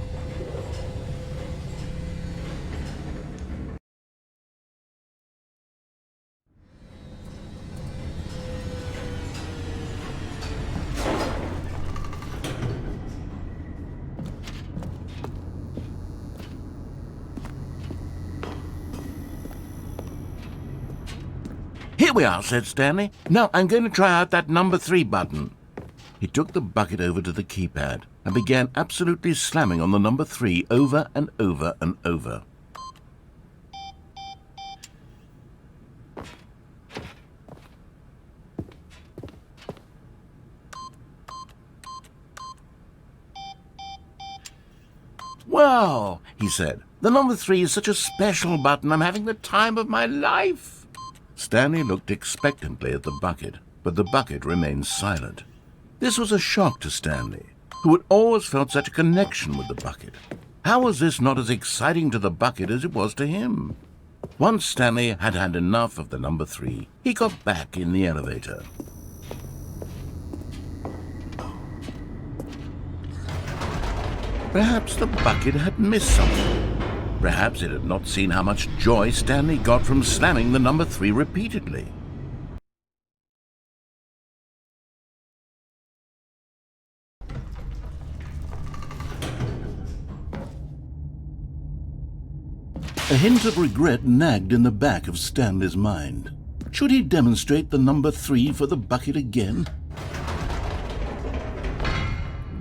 Here we are, said Stanley. Now I'm going to try out that number 3 button. He took the bucket over to the keypad and began absolutely slamming on the number 3 over and over and over. Wow, he said. The number 3 is such a special button. I'm having the time of my life. Stanley looked expectantly at the bucket, but the bucket remained silent. This was a shock to Stanley, who had always felt such a connection with the bucket. How was this not as exciting to the bucket as it was to him? Once Stanley had had enough of the number 3, he got back in the elevator. Perhaps the bucket had missed something. Perhaps it had not seen how much joy Stanley got from slamming the number 3 repeatedly. A hint of regret nagged in the back of Stanley's mind. Should he demonstrate the number 3 for the bucket again?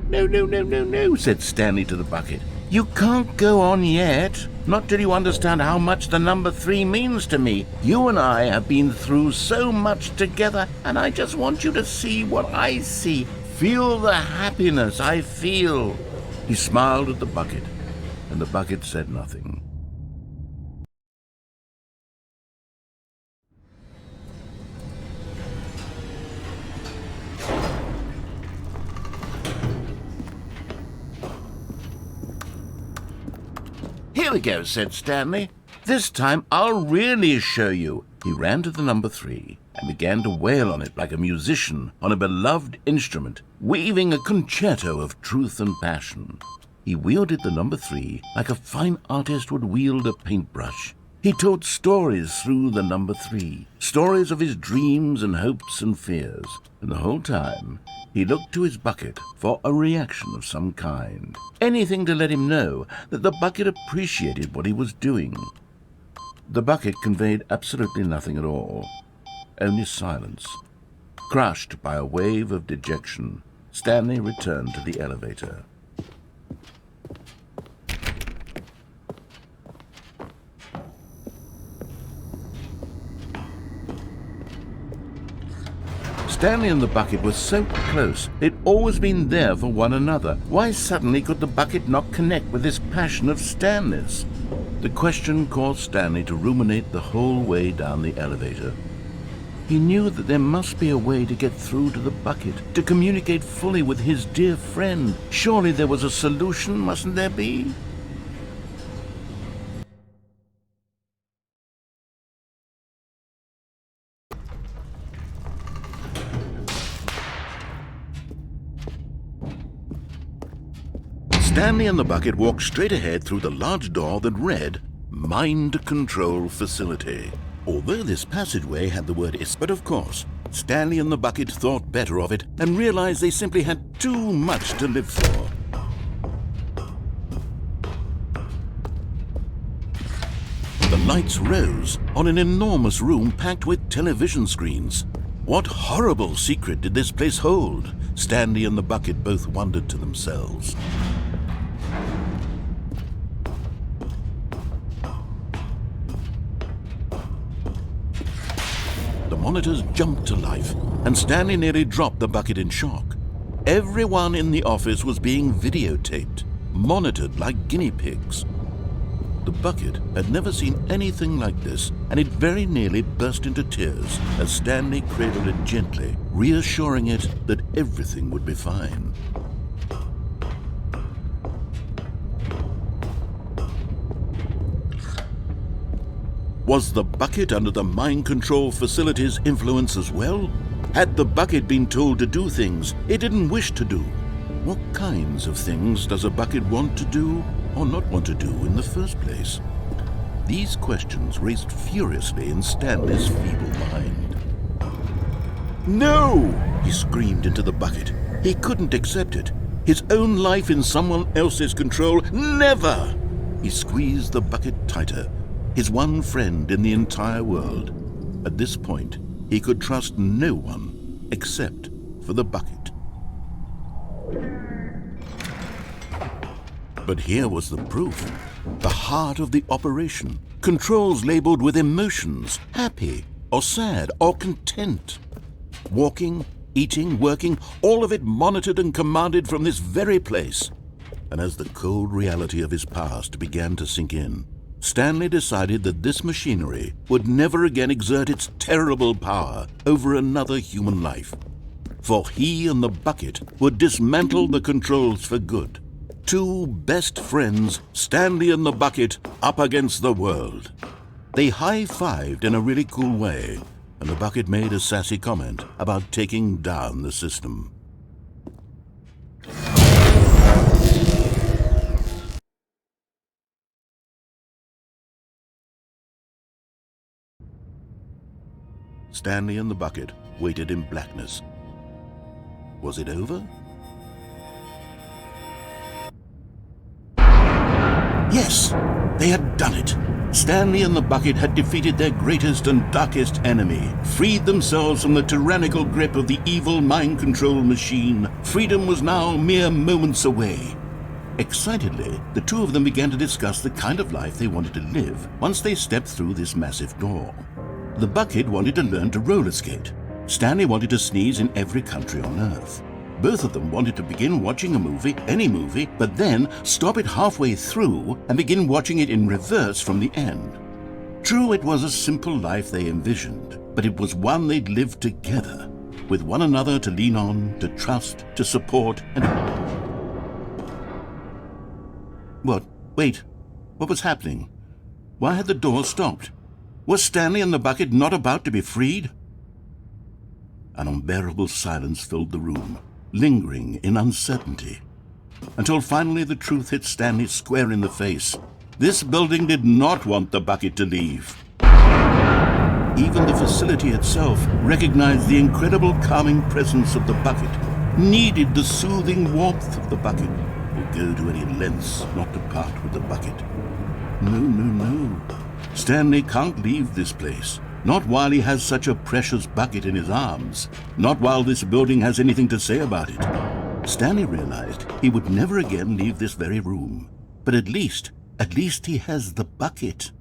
No, said Stanley to the bucket. You can't go on yet, not till you understand how much the number 3 means to me. You and I have been through so much together, and I just want you to see what I see. Feel the happiness I feel. He smiled at the bucket, and the bucket said nothing. Here we go, said Stanley. This time I'll really show you. He ran to the number 3 and began to wail on it like a musician on a beloved instrument, weaving a concerto of truth and passion. He wielded the number 3 like a fine artist would wield a paintbrush. He told stories through the number 3, stories of his dreams and hopes and fears, and the whole time he looked to his bucket for a reaction of some kind. Anything to let him know that the bucket appreciated what he was doing. The bucket conveyed absolutely nothing at all, only silence. Crushed by a wave of dejection, Stanley returned to the elevator. Stanley and the bucket were so close. They'd always been there for one another. Why suddenly could the bucket not connect with this passion of Stanley's? The question caused Stanley to ruminate the whole way down the elevator. He knew that there must be a way to get through to the bucket, to communicate fully with his dear friend. Surely there was a solution, mustn't there be? Stanley and the bucket walked straight ahead through the large door that read, Mind Control Facility. Although this passageway had the word "is," but of course, Stanley and the bucket thought better of it and realized they simply had too much to live for. The lights rose on an enormous room packed with television screens. What horrible secret did this place hold? Stanley and the bucket both wondered to themselves. The monitors jumped to life, and Stanley nearly dropped the bucket in shock. Everyone in the office was being videotaped, monitored like guinea pigs. The bucket had never seen anything like this, and it very nearly burst into tears as Stanley cradled it gently, reassuring it that everything would be fine. Was the bucket under the mind control facility's influence as well? Had the bucket been told to do things it didn't wish to do? What kinds of things does a bucket want to do or not want to do in the first place? These questions raced furiously in Stanley's feeble mind. No! He screamed into the bucket. He couldn't accept it. His own life in someone else's control, never! He squeezed the bucket tighter. His one friend in the entire world. At this point, he could trust no one except for the bucket. But here was the proof. The heart of the operation. Controls labeled with emotions, happy or sad or content. Walking, eating, working, all of it monitored and commanded from this very place. And as the cold reality of his past began to sink in, Stanley decided that this machinery would never again exert its terrible power over another human life. For he and the bucket would dismantle the controls for good. Two best friends, Stanley and the bucket, up against the world. They high-fived in a really cool way, and the bucket made a sassy comment about taking down the system. Stanley and the bucket waited in blackness. Was it over? Yes, they had done it. Stanley and the bucket had defeated their greatest and darkest enemy, freed themselves from the tyrannical grip of the evil mind control machine. Freedom was now mere moments away. Excitedly, the two of them began to discuss the kind of life they wanted to live once they stepped through this massive door. The bucket wanted to learn to roller skate. Stanley wanted to sneeze in every country on Earth. Both of them wanted to begin watching a movie, any movie, but then stop it halfway through and begin watching it in reverse from the end. True, it was a simple life they envisioned, but it was one they'd lived together, with one another to lean on, to trust, to support, and... What? Wait. What was happening? Why had the door stopped? Was Stanley and the bucket not about to be freed? An unbearable silence filled the room, lingering in uncertainty, until finally the truth hit Stanley square in the face. This building did not want the bucket to leave. Even the facility itself recognized the incredible calming presence of the bucket, needed the soothing warmth of the bucket, would go to any lengths not to part with the bucket. No. Stanley can't leave this place. Not while he has such a precious bucket in his arms. Not while this building has anything to say about it. Stanley realized he would never again leave this very room. But at least he has the bucket.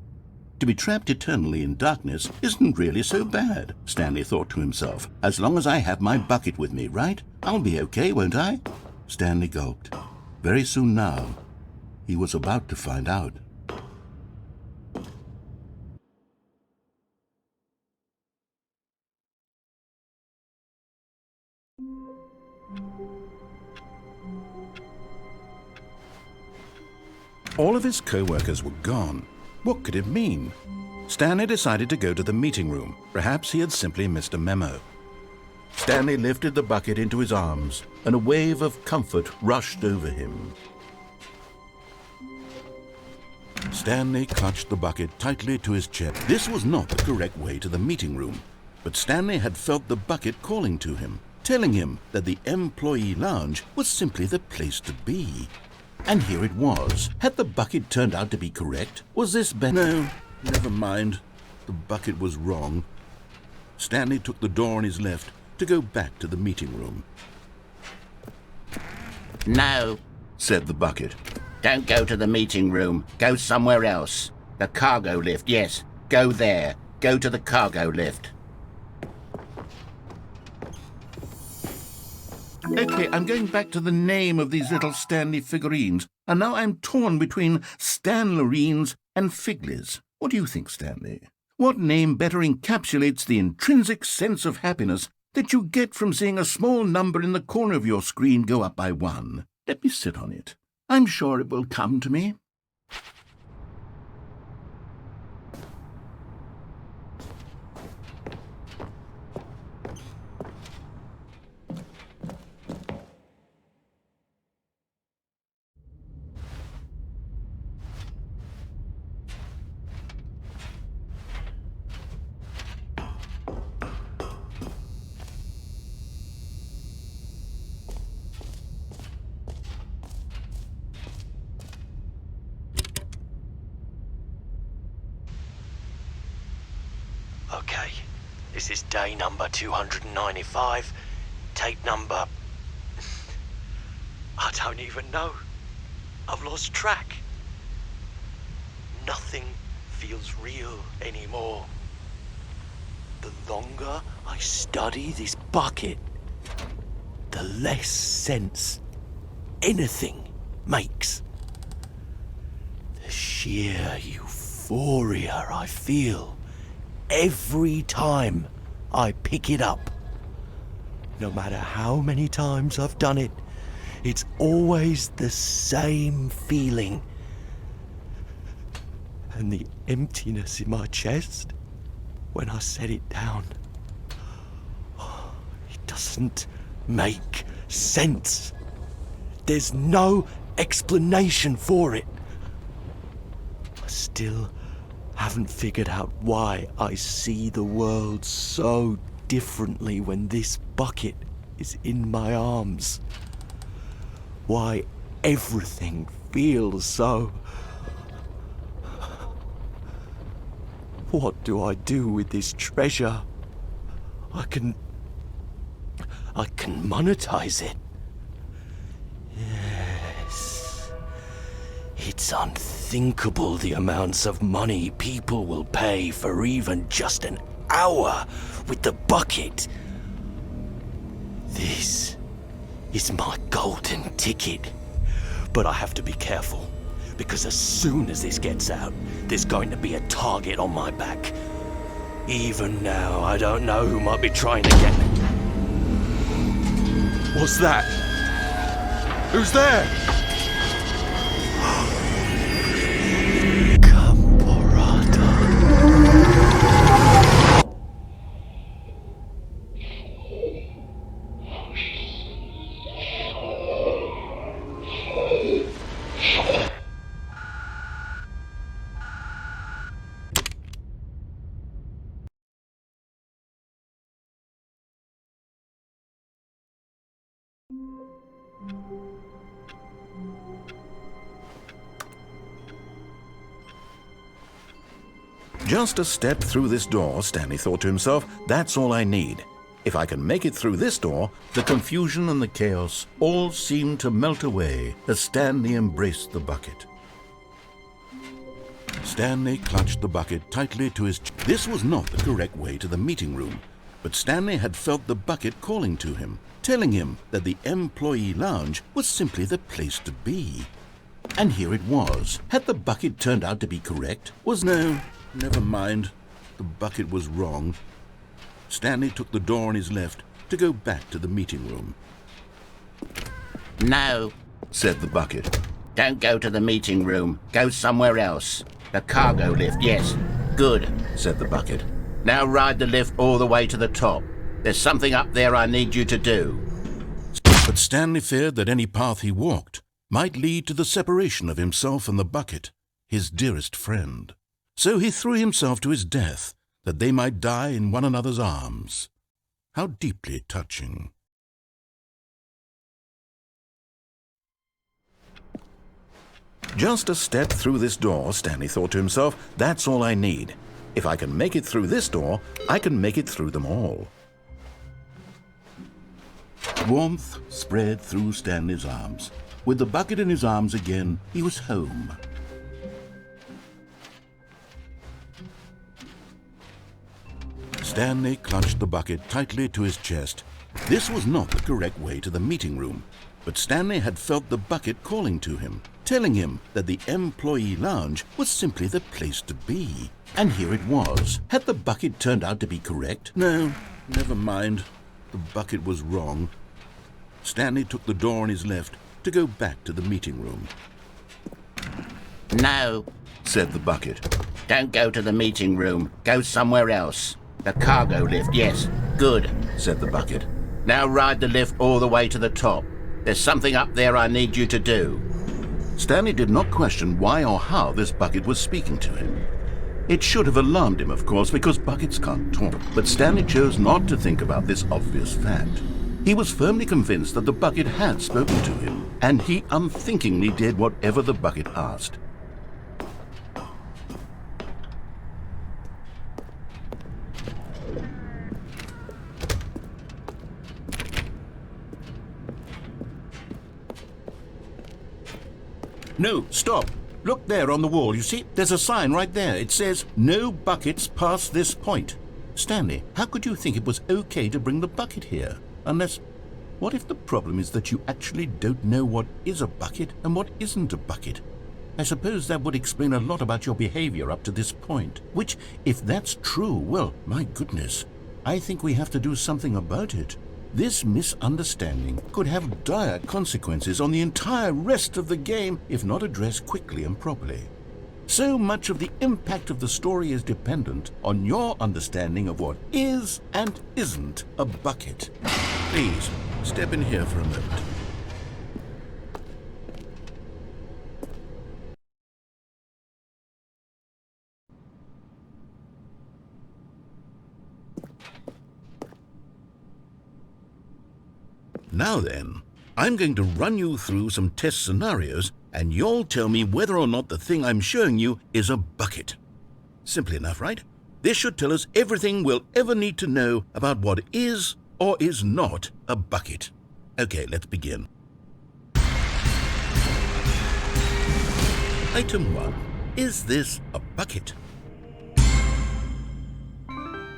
To be trapped eternally in darkness isn't really so bad, Stanley thought to himself. As long as I have my bucket with me, right? I'll be okay, won't I? Stanley gulped. Very soon now, he was about to find out. All of his co-workers were gone. What could it mean? Stanley decided to go to the meeting room. Perhaps he had simply missed a memo. Stanley lifted the bucket into his arms, and a wave of comfort rushed over him. Stanley clutched the bucket tightly to his chest. This was not the correct way to the meeting room, but Stanley had felt the bucket calling to him, telling him that the employee lounge was simply the place to be. And here it was. Had the bucket turned out to be correct? Was this No, never mind. The bucket was wrong. Stanley took the door on his left to go back to the meeting room. No, said the bucket. don't go to the meeting room. Go somewhere else. The cargo lift, yes. Go there. Go to the cargo lift. Okay, I'm going back to the name of these little Stanley figurines, and now I'm torn between Stanlerines and Figlies. What do you think, Stanley? What name better encapsulates the intrinsic sense of happiness that you get from seeing a small number in the corner of your screen go up by 1? Let me sit on it. I'm sure it will come to me. Okay, this is day number 295, tape number... I don't even know. I've lost track. Nothing feels real anymore. The longer I study this bucket, the less sense anything makes. The sheer euphoria I feel every time I pick it up. No matter how many times I've done it, it's always the same feeling. And the emptiness in my chest when I set it down, it doesn't make sense. There's no explanation for it. I still haven't figured out why I see the world so differently when this bucket is in my arms. Why everything feels so... What do I do with this treasure? I can monetize it. Yes. It's unthinkable the amounts of money people will pay for even just an hour with the bucket. This is my golden ticket. But I have to be careful, because as soon as this gets out, there's going to be a target on my back. Even now, I don't know who might be trying to get me. What's that? Who's there? Just a step through this door, Stanley thought to himself, that's all I need. If I can make it through this door, the confusion and the chaos all seemed to melt away as Stanley embraced the bucket. Stanley clutched the bucket tightly to his chest. This was not the correct way to the meeting room, but Stanley had felt the bucket calling to him, telling him that the employee lounge was simply the place to be. And here it was. Had the bucket turned out to be correct? No, never mind. The bucket was wrong. Stanley took the door on his left to go back to the meeting room. No, Said the bucket. don't go to the meeting room. Go somewhere else. The cargo lift, yes. Good, Said the bucket. now ride the lift all the way to the top. There's something up there I need you to do. But Stanley feared that any path he walked might lead to the separation of himself and the bucket, his dearest friend. So he threw himself to his death, that they might die in one another's arms. How deeply touching. Just a step through this door, Stanley thought to himself, that's all I need. If I can make it through this door, I can make it through them all. Warmth spread through Stanley's arms. With the bucket in his arms again, he was home. Stanley clutched the bucket tightly to his chest This was not the correct way to the meeting room, but Stanley had felt the bucket calling to him, telling him that the employee lounge was simply the place to be. And here it was. Had the bucket turned out to be correct? No, never mind. The bucket was wrong. Stanley took the door on his left to go back to the meeting room. No, Said the bucket. don't go to the meeting room. Go somewhere else. The cargo lift, yes. Good, Said the bucket. now ride the lift all the way to the top. There's something up there I need you to do. Stanley did not question why or how this bucket was speaking to him. It should have alarmed him, of course, because buckets can't talk. But Stanley chose not to think about this obvious fact. He was firmly convinced that the bucket had spoken to him, and he unthinkingly did whatever the bucket asked. No, stop. Look there on the wall. You see, there's a sign right there. It says, "No buckets past this point." Stanley, how could you think it was okay to bring the bucket here? Unless, what if the problem is that you actually don't know what is a bucket and what isn't a bucket? I suppose that would explain a lot about your behavior up to this point. Which, if that's true, well, my goodness, I think we have to do something about it. This misunderstanding could have dire consequences on the entire rest of the game if not addressed quickly and properly. So much of the impact of the story is dependent on your understanding of what is and isn't a bucket. Please, step in here for a moment. Now then, I'm going to run you through some test scenarios, and you'll tell me whether or not the thing I'm showing you is a bucket. Simple enough, right? This should tell us everything we'll ever need to know about what is or is not a bucket. Okay, let's begin. Item 1. Is this a bucket?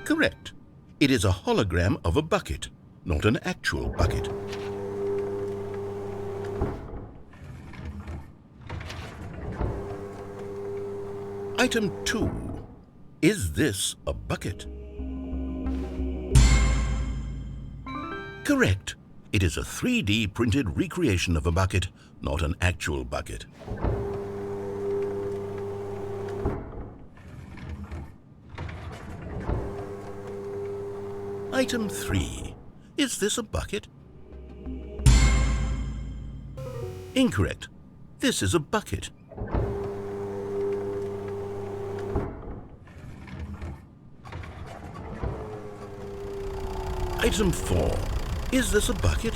Correct. It is a hologram of a bucket, not an actual bucket. Item 2. Is this a bucket? Correct. It is a 3D printed recreation of a bucket, not an actual bucket. Item 3. Is this a bucket? Incorrect. This is a bucket. Item 4. Is this a bucket?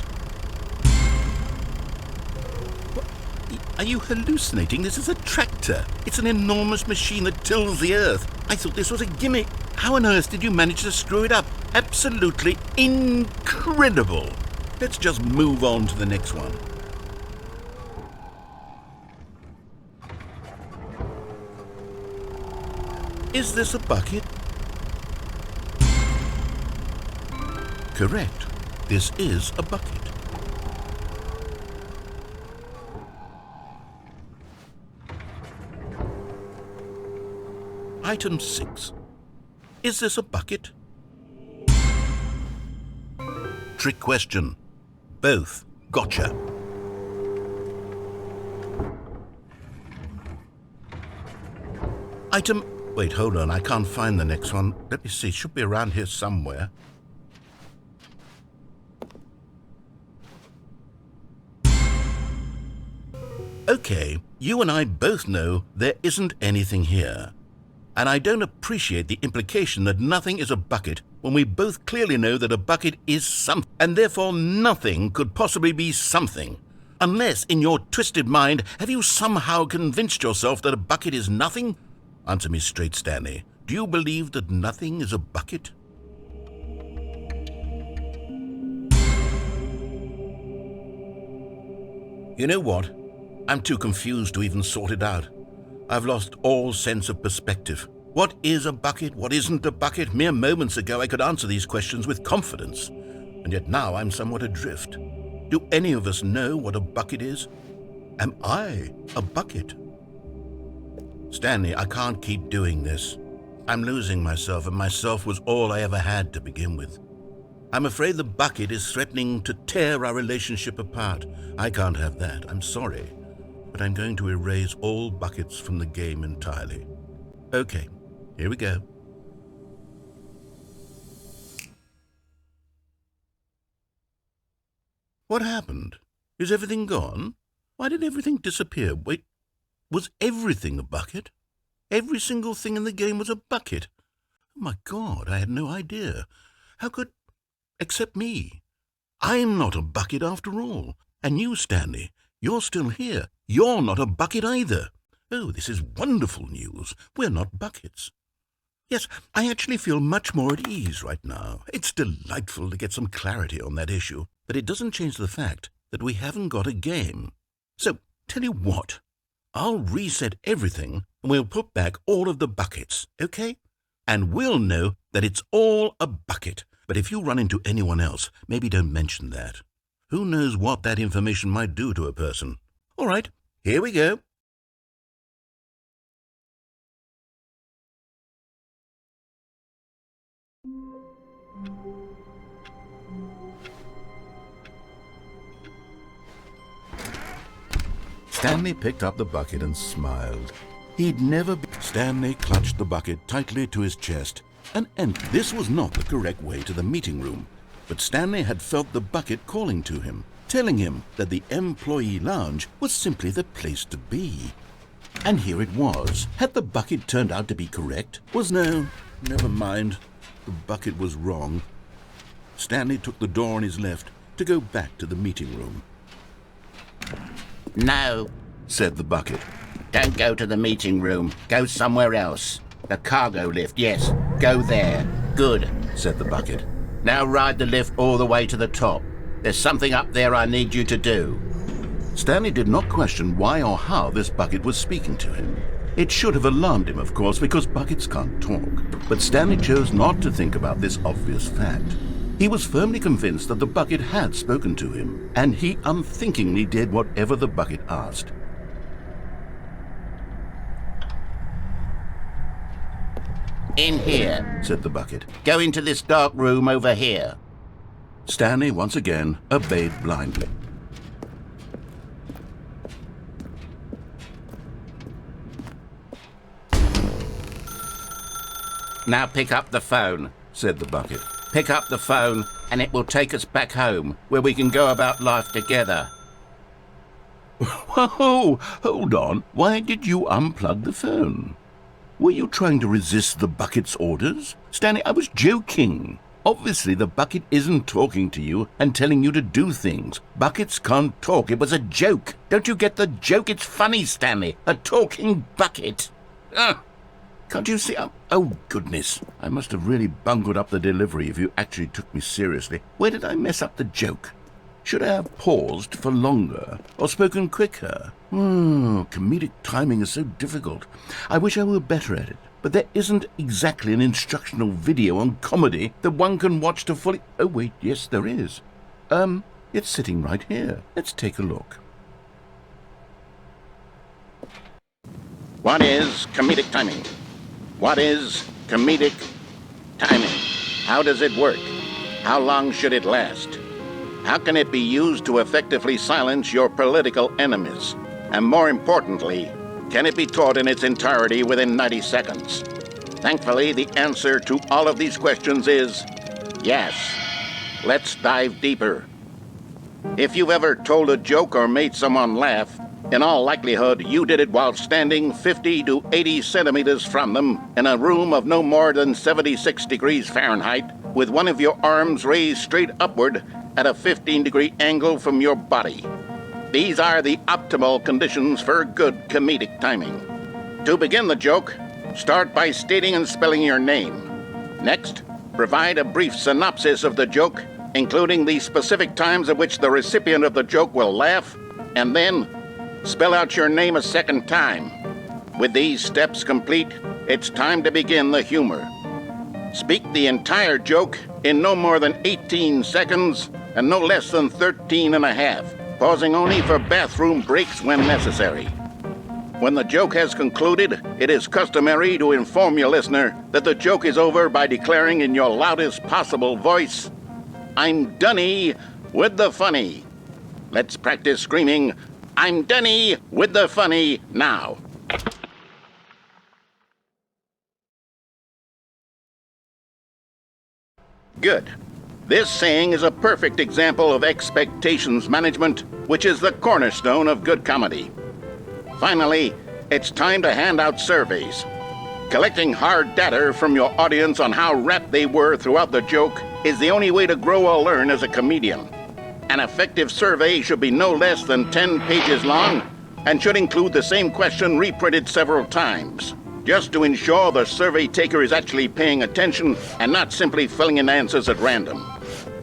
What? Are you hallucinating? This is a tractor. It's an enormous machine that tills the earth. I thought this was a gimmick. How on earth did you manage to screw it up? Absolutely incredible. Let's just move on to the next one. Is this a bucket? Correct. This is a bucket. Item 6. Is this a bucket? Trick question. Both. Gotcha. Item... Wait, hold on. I can't find the next one. Let me see. It should be around here somewhere. Okay, you and I both know there isn't anything here. And I don't appreciate the implication that nothing is a bucket when we both clearly know that a bucket is something, and therefore nothing could possibly be something. Unless, in your twisted mind, have you somehow convinced yourself that a bucket is nothing? Answer me straight, Stanley. Do you believe that nothing is a bucket? You know what? I'm too confused to even sort it out. I've lost all sense of perspective. What is a bucket? What isn't a bucket? Mere moments ago I could answer these questions with confidence. and yet now I'm somewhat adrift. Do any of us know what a bucket is? Am I a bucket? Stanley, I can't keep doing this. I'm losing myself, and myself was all I ever had to begin with. I'm afraid the bucket is threatening to tear our relationship apart. I can't have that. I'm sorry. But I'm going to erase all buckets from the game entirely. Okay, here we go. What happened? Is everything gone? Why did everything disappear? Wait, was everything a bucket? Every single thing in the game was a bucket. Oh my God, I had no idea. How could... Except me. I'm not a bucket after all. And you, Stanley, you're still here. You're not a bucket either. Oh, this is wonderful news. We're not buckets. Yes, I actually feel much more at ease right now. It's delightful to get some clarity on that issue, but it doesn't change the fact that we haven't got a game. So, tell you what, I'll reset everything and we'll put back all of the buckets, okay? And we'll know that it's all a bucket. But if you run into anyone else, maybe don't mention that. Who knows what that information might do to a person? All right, here we go. Stanley picked up the bucket and smiled. He'd never been... Stanley clutched the bucket tightly to his chest and this was not the correct way to the meeting room. But Stanley had felt the bucket calling to him, telling him that the employee lounge was simply the place to be. And here it was. Had the bucket turned out to be correct? No, never mind. The bucket was wrong. Stanley took the door on his left to go back to the meeting room. No, said the bucket. Don't go to the meeting room. Go somewhere else. The cargo lift, yes. Go there. Good, said the bucket. Now ride the lift all the way to the top. There's something up there I need you to do. Stanley did not question why or how this bucket was speaking to him. It should have alarmed him, of course, because buckets can't talk. But Stanley chose not to think about this obvious fact. He was firmly convinced that the bucket had spoken to him, and he unthinkingly did whatever the bucket asked. In here, said the bucket. Go into this dark room over here. Stanley once again obeyed blindly. Now pick up the phone, said the bucket. Pick up the phone and it will take us back home, where we can go about life together. Whoa, hold on. Why did you unplug the phone? Were you trying to resist the bucket's orders? Stanley, I was joking. Obviously, the bucket isn't talking to you and telling you to do things. Buckets can't talk. It was a joke. Don't you get the joke? It's funny, Stanley. A talking bucket. Can't you see? Oh, goodness. I must have really bungled up the delivery if you actually took me seriously. Where did I mess up the joke? Should I have paused for longer or spoken quicker? Comedic timing is so difficult. I wish I were better at it. But there isn't exactly an instructional video on comedy that one can watch to fully... Oh, wait, yes, there is. It's sitting right here. Let's take a look. What is comedic timing? What is comedic timing? How does it work? How long should it last? How can it be used to effectively silence your political enemies? And more importantly, can it be taught in its entirety within 90 seconds? Thankfully, the answer to all of these questions is yes. Let's dive deeper. If you've ever told a joke or made someone laugh, in all likelihood, you did it while standing 50 to 80 centimeters from them in a room of no more than 76 degrees Fahrenheit, with one of your arms raised straight upward at a 15-degree angle from your body. These are the optimal conditions for good comedic timing. To begin the joke, start by stating and spelling your name. Next, provide a brief synopsis of the joke, including the specific times at which the recipient of the joke will laugh, and then spell out your name a second time. With these steps complete, it's time to begin the humor. speak the entire joke in no more than 18 seconds and no less than 13 and a half, pausing only for bathroom breaks when necessary. When the joke has concluded, it is customary to inform your listener that the joke is over by declaring in your loudest possible voice, "I'm Dunny with the funny." Let's practice screaming, "I'm Dunny with the funny" now. Good. This saying is a perfect example of expectations management, which is the cornerstone of good comedy. Finally, it's time to hand out surveys. Collecting hard data from your audience on how rapt they were throughout the joke is the only way to grow or learn as a comedian. An effective survey should be no less than 10 pages long and should include the same question reprinted several times, just to ensure the survey taker is actually paying attention and not simply filling in answers at random.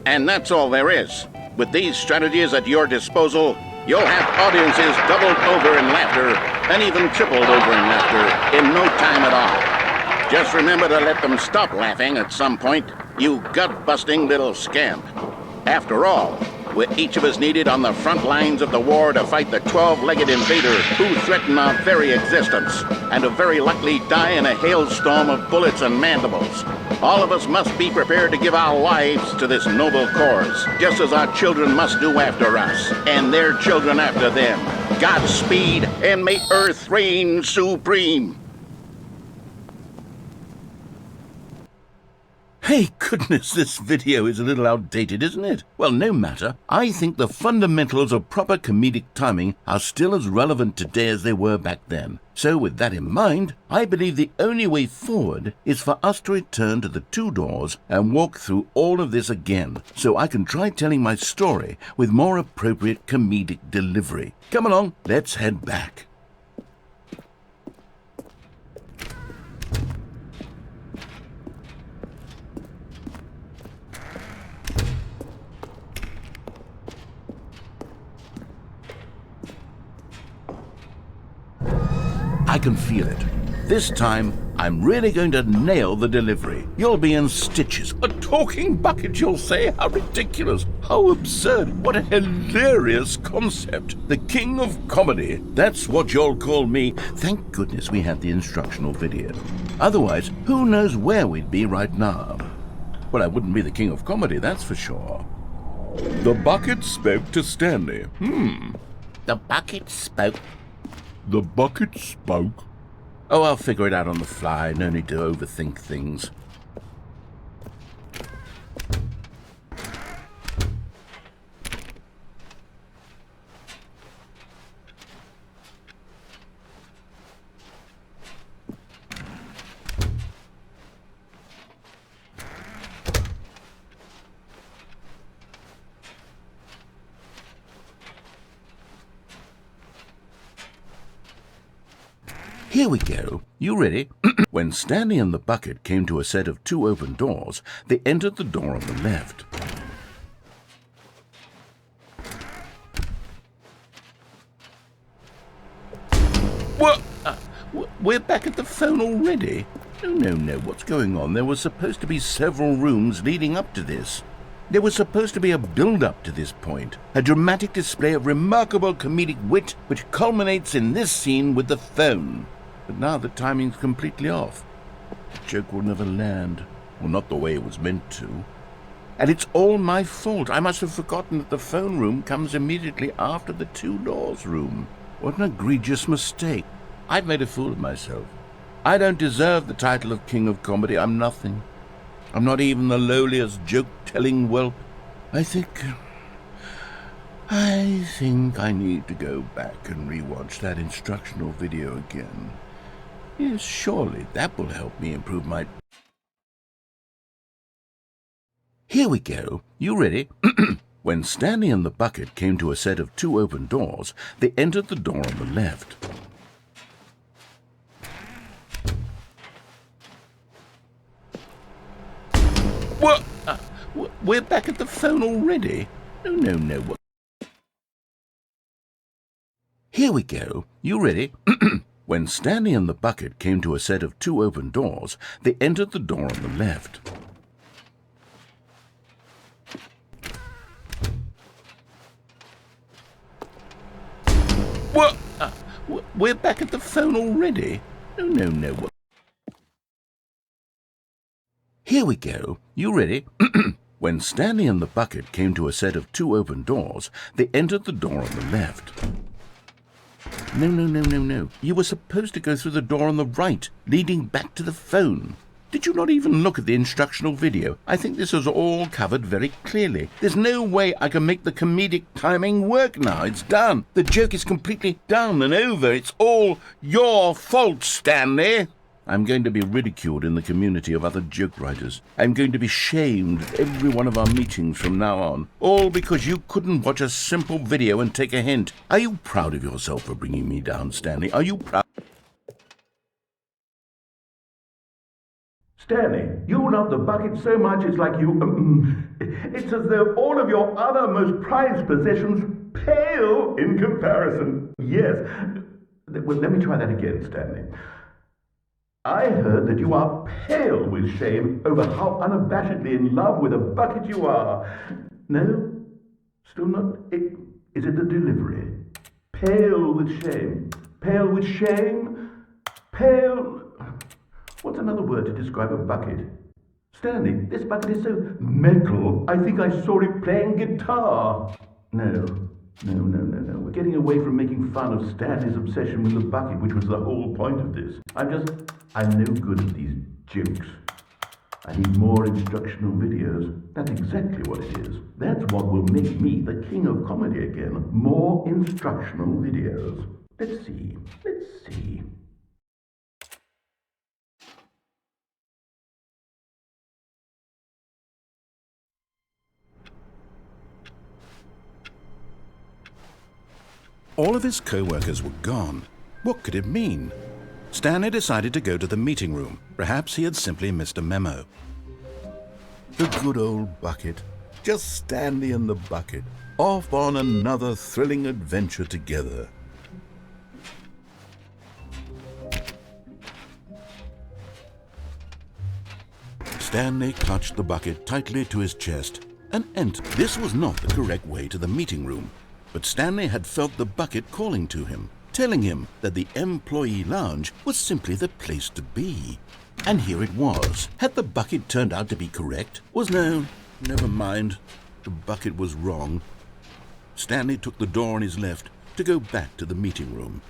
And that's all there is. With these strategies at your disposal, you'll have audiences doubled over in laughter and even tripled over in laughter in no time at all. Just remember to let them stop laughing at some point, you gut-busting little scamp. After all, we're each of us needed on the front lines of the war to fight the 12-legged invader who threaten our very existence, and to very likely die in a hailstorm of bullets and mandibles. All of us must be prepared to give our lives to this noble cause, just as our children must do after us, and their children after them. Godspeed, and may Earth reign supreme. Hey, goodness, this video is a little outdated, isn't it? Well, no matter. I think the fundamentals of proper comedic timing are still as relevant today as they were back then. So with that in mind, I believe the only way forward is for us to return to the two doors and walk through all of this again, so I can try telling my story with more appropriate comedic delivery. Come along, let's head back. I can feel it. This time, I'm really going to nail the delivery. You'll be in stitches. A talking bucket, you'll say? How ridiculous. How absurd. What a hilarious concept. The king of comedy. That's what you'll call me. Thank goodness we had the instructional video. Otherwise, who knows where we'd be right now. Well, I wouldn't be the king of comedy, that's for sure. The bucket spoke to Stanley. The bucket spoke. The bucket spoke. Oh, I'll figure it out on the fly. No need to overthink things. Here we go. You ready? When Stanley and the bucket came to a set of two open doors, they entered the door on the left. What? We're back at the phone already? No. What's going on? There were supposed to be several rooms leading up to this. There was supposed to be a build-up to this point, a dramatic display of remarkable comedic wit which culminates in this scene with the phone. But now the timing's completely off. The joke will never land, or not the way it was meant to. And it's all my fault. I must have forgotten that the phone room comes immediately after the two doors room. What an egregious mistake. I've made a fool of myself. I don't deserve the title of King of Comedy. I'm nothing. I'm not even the lowliest joke-telling whelp. I think I need to go back and rewatch that instructional video again. Yes, surely that will help me improve my... Here we go. You ready? When Stanley and the bucket came to a set of two open doors, they entered the door on the left. What? We're back at the phone already? No. What? Here we go. You ready? When Stanley and the bucket came to a set of 2 open doors, they entered the door on the left. What? We're back at the phone already? No. Here we go. You ready? When Stanley and the bucket came to a set of 2 open doors, they entered the door on the left. No. You were supposed to go through the door on the right, leading back to the phone. Did you not even look at the instructional video? I think this is all covered very clearly. There's no way I can make the comedic timing work now. It's done. The joke is completely done and over. It's all your fault, Stanley. I'm going to be ridiculed in the community of other joke writers. I'm going to be shamed at every one of our meetings from now on. All because you couldn't watch a simple video and take a hint. Are you proud of yourself for bringing me down, Stanley? Are you proud? Stanley, you love the bucket so much it's like you... it's as though all of your other most prized possessions pale in comparison. Yes. Well, let me try that again, Stanley. I heard that you are pale with shame over how unabashedly in love with a bucket you are. No? Still not? Is it the delivery? Pale with shame. Pale with shame? Pale... What's another word to describe a bucket? Stanley, this bucket is so metal, I think I saw it playing guitar. No. We're getting away from making fun of Stanley's obsession with the bucket, which was the whole point of this. I'm no good at these jokes. I need more instructional videos. That's exactly what it is. That's what will make me the king of comedy again. More instructional videos. Let's see. All of his co-workers were gone. What could it mean? Stanley decided to go to the meeting room. Perhaps he had simply missed a memo. The good old bucket. Just Stanley and the bucket. Off on another thrilling adventure together. Stanley clutched the bucket tightly to his chest and entered. This was not the correct way to the meeting room. But Stanley had felt the bucket calling to him, telling him that the employee lounge was simply the place to be. And here it was. Had the bucket turned out to be correct? Never mind. The bucket was wrong. Stanley took the door on his left to go back to the meeting room.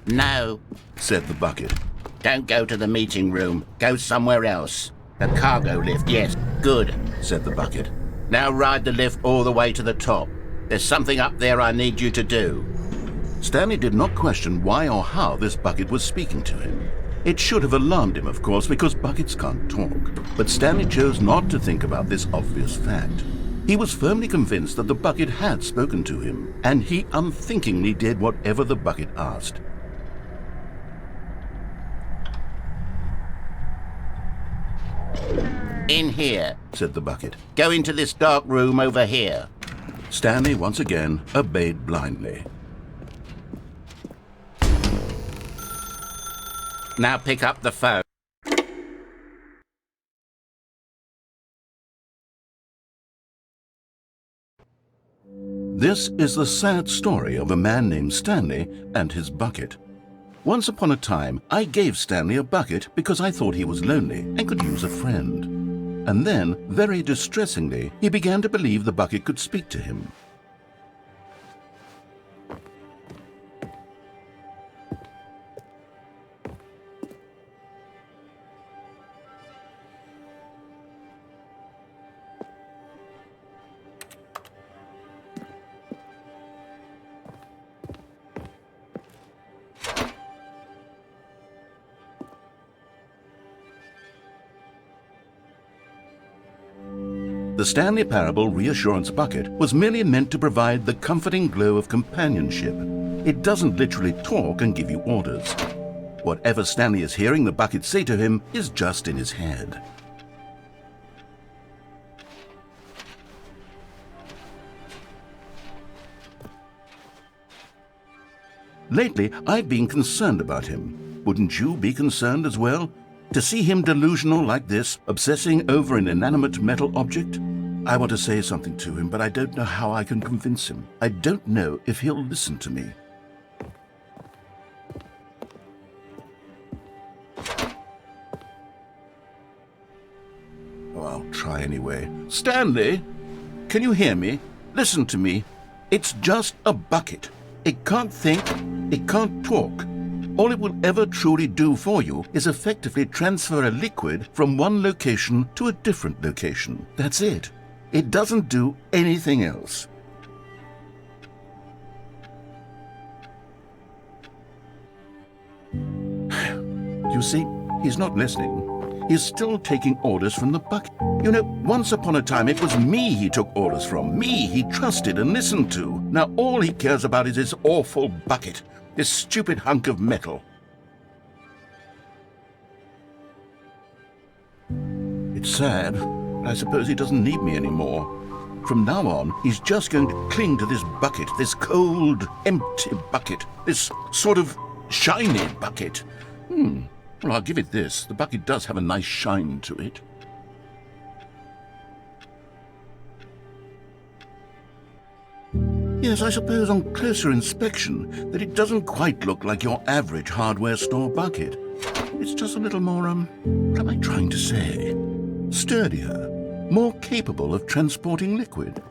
No, Said the bucket. don't go to the meeting room. Go somewhere else. The cargo lift, yes. Good. Said the bucket. Now ride the lift all the way to the top. There's something up there I need you to do. Stanley did not question why or how this bucket was speaking to him. It should have alarmed him, of course, because buckets can't talk. But Stanley chose not to think about this obvious fact. He was firmly convinced that the bucket had spoken to him, and he unthinkingly did whatever the bucket asked. In here. Said the bucket. Go into this dark room over here. Stanley once again obeyed blindly. Now pick up the phone. This is the sad story of a man named Stanley and his bucket. Once upon a time, I gave Stanley a bucket because I thought he was lonely and could use a friend. And then, very distressingly, he began to believe the bucket could speak to him. The Stanley Parable Reassurance Bucket was merely meant to provide the comforting glow of companionship. It doesn't literally talk and give you orders. Whatever Stanley is hearing the bucket say to him is just in his head. Lately, I've been concerned about him. Wouldn't you be concerned as well? To see him delusional like this, obsessing over an inanimate metal object? I want to say something to him, but I don't know how I can convince him. I don't know if he'll listen to me. Oh, I'll try anyway. Stanley, can you hear me? Listen to me. It's just a bucket. It can't think, it can't talk. All it will ever truly do for you is effectively transfer a liquid from one location to a different location. That's it. It doesn't do anything else. You see, he's not listening. He's still taking orders from the bucket. You know, once upon a time it was me he took orders from. Me he trusted and listened to. Now all he cares about is his awful bucket. This stupid hunk of metal. It's sad, but I suppose he doesn't need me anymore. From now on, he's just going to cling to this bucket, this cold, empty bucket, this sort of shiny bucket. Well, I'll give it this. The bucket does have a nice shine to it. Yes, I suppose on closer inspection that it doesn't quite look like your average hardware store bucket. It's just a little more, what am I trying to say? Sturdier, more capable of transporting liquid.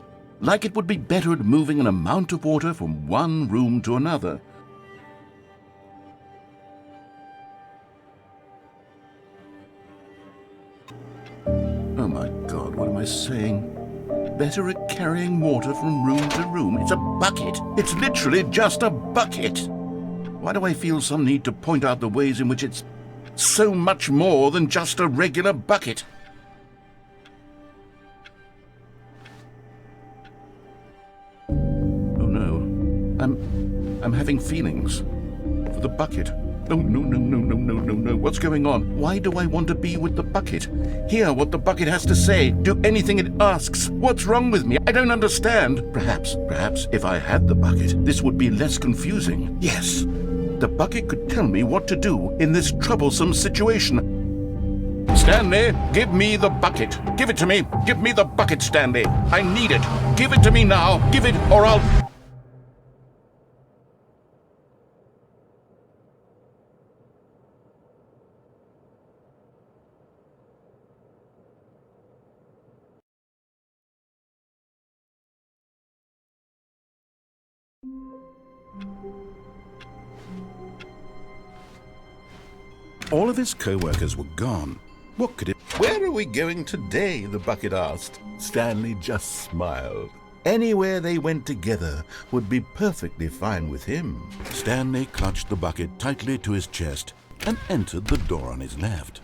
Like it would be better at moving an amount of water from one room to another. Oh my God, what am I saying? Better at carrying water from room to room. It's a bucket. It's literally just a bucket. Why do I feel some need to point out the ways in which it's so much more than just a regular bucket? Oh no, I'm having feelings for the bucket. No. What's going on? Why do I want to be with the bucket? Hear what the bucket has to say. Do anything it asks. What's wrong with me? I don't understand. Perhaps, if I had the bucket, this would be less confusing. Yes, the bucket could tell me what to do in this troublesome situation. Stanley, give me the bucket. Give it to me. Give me the bucket, Stanley. I need it. Give it to me now. Give it, or I'll... All of his co-workers were gone. What could it... Where are we going today? The bucket asked. Stanley just smiled. Anywhere they went together would be perfectly fine with him. Stanley clutched the bucket tightly to his chest and entered the door on his left.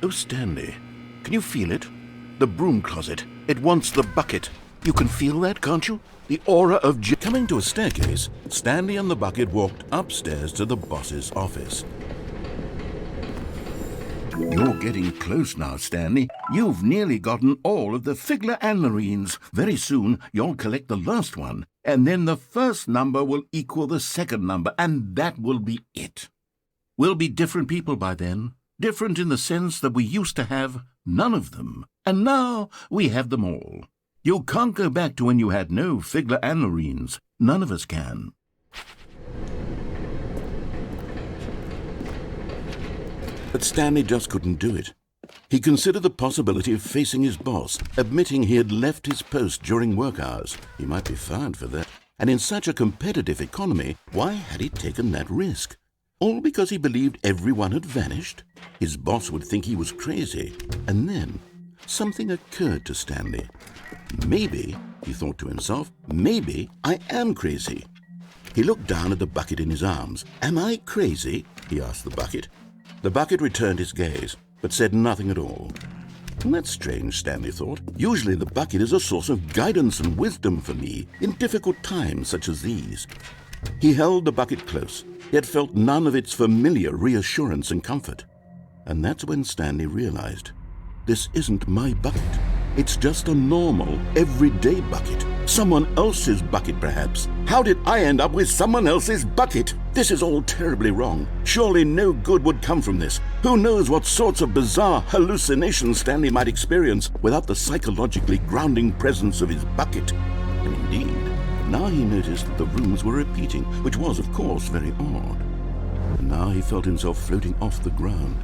Oh, Stanley, can you feel it? The broom closet. It wants the bucket. You can feel that, can't you? The aura of... Coming to a staircase, Stanley and the bucket walked upstairs to the boss's office. You're getting close now, Stanley. You've nearly gotten all of the Figurines. Very soon, you'll collect the last one, and then the first number will equal the second number, and that will be it. We'll be different people by then. Different in the sense that we used to have none of them, and now we have them all. You can't go back to when you had no Figurines. None of us can. But Stanley just couldn't do it. He considered the possibility of facing his boss, admitting he had left his post during work hours. He might be fired for that. And in such a competitive economy, why had he taken that risk? All because he believed everyone had vanished? His boss would think he was crazy. And then something occurred to Stanley. Maybe, he thought to himself, maybe I am crazy. He looked down at the bucket in his arms. Am I crazy? He asked the bucket. The bucket returned his gaze, but said nothing at all. That's strange, Stanley thought. Usually the bucket is a source of guidance and wisdom for me in difficult times such as these. He held the bucket close, yet felt none of its familiar reassurance and comfort. And that's when Stanley realized, this isn't my bucket. It's just a normal, everyday bucket. Someone else's bucket, perhaps. How did I end up with someone else's bucket? This is all terribly wrong. Surely no good would come from this. Who knows what sorts of bizarre hallucinations Stanley might experience without the psychologically grounding presence of his bucket. And indeed, now he noticed that the rooms were repeating, which was, of course, very odd. And now he felt himself floating off the ground.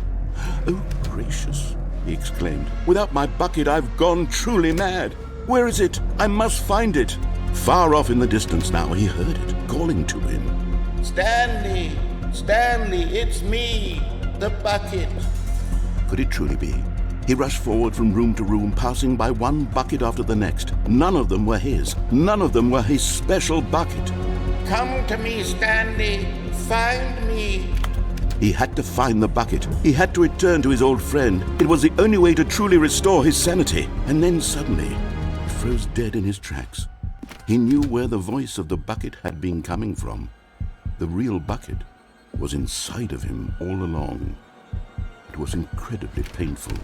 Oh, gracious, he exclaimed. Without my bucket, I've gone truly mad. Where is it? I must find it. Far off in the distance now, he heard it, calling to him. Stanley! Stanley, it's me! The bucket! Could it truly be? He rushed forward from room to room, passing by one bucket after the next. None of them were his. None of them were his special bucket. Come to me, Stanley! Find me! He had to find the bucket. He had to return to his old friend. It was the only way to truly restore his sanity. And then suddenly, he froze dead in his tracks. He knew where the voice of the bucket had been coming from. The real bucket was inside of him all along. It was incredibly painful.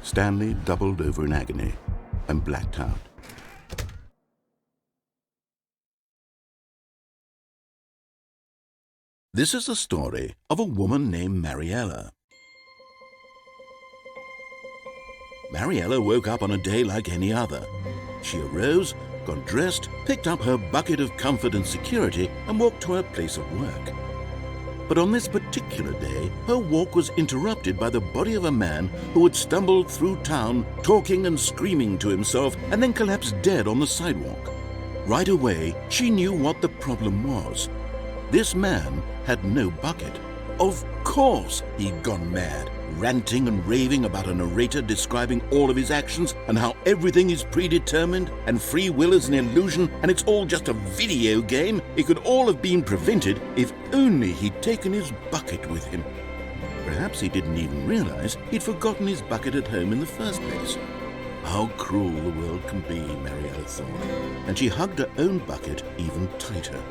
Stanley doubled over in agony and blacked out. This is the story of a woman named Mariella. Mariella woke up on a day like any other. She arose, got dressed, picked up her bucket of comfort and security, and walked to her place of work. But on this particular day, her walk was interrupted by the body of a man who had stumbled through town, talking and screaming to himself, and then collapsed dead on the sidewalk. Right away, she knew what the problem was. This man had no bucket. Of course he'd gone mad, ranting and raving about a narrator describing all of his actions and how everything is predetermined and free will is an illusion and it's all just a video game. It could all have been prevented if only he'd taken his bucket with him. Perhaps he didn't even realize he'd forgotten his bucket at home in the first place. How cruel the world can be, Mariella thought, and she hugged her own bucket even tighter.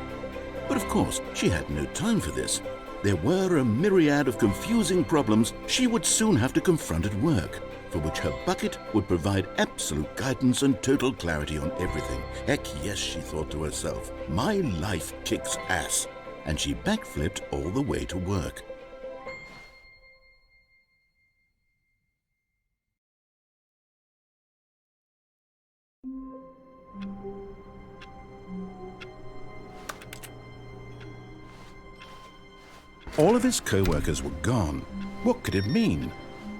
But of course, she had no time for this. There were a myriad of confusing problems she would soon have to confront at work, for which her bucket would provide absolute guidance and total clarity on everything. Heck yes, she thought to herself, my life kicks ass. And she backflipped all the way to work. All of his co-workers were gone. What could it mean?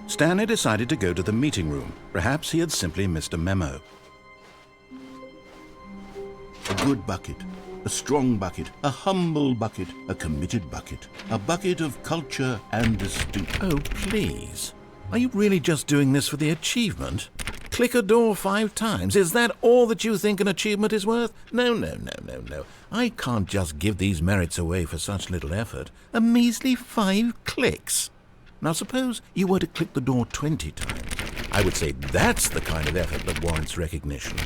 Stanley decided to go to the meeting room. Perhaps he had simply missed a memo. A good bucket, a strong bucket, a humble bucket, a committed bucket, a bucket of culture and astute. Oh, please. Are you really just doing this for the achievement? Click a door 5 times. Is that all that you think an achievement is worth? No. I can't just give these merits away for such little effort. A measly 5 clicks. Now suppose you were to click the door 20 times. I would say that's the kind of effort that warrants recognition.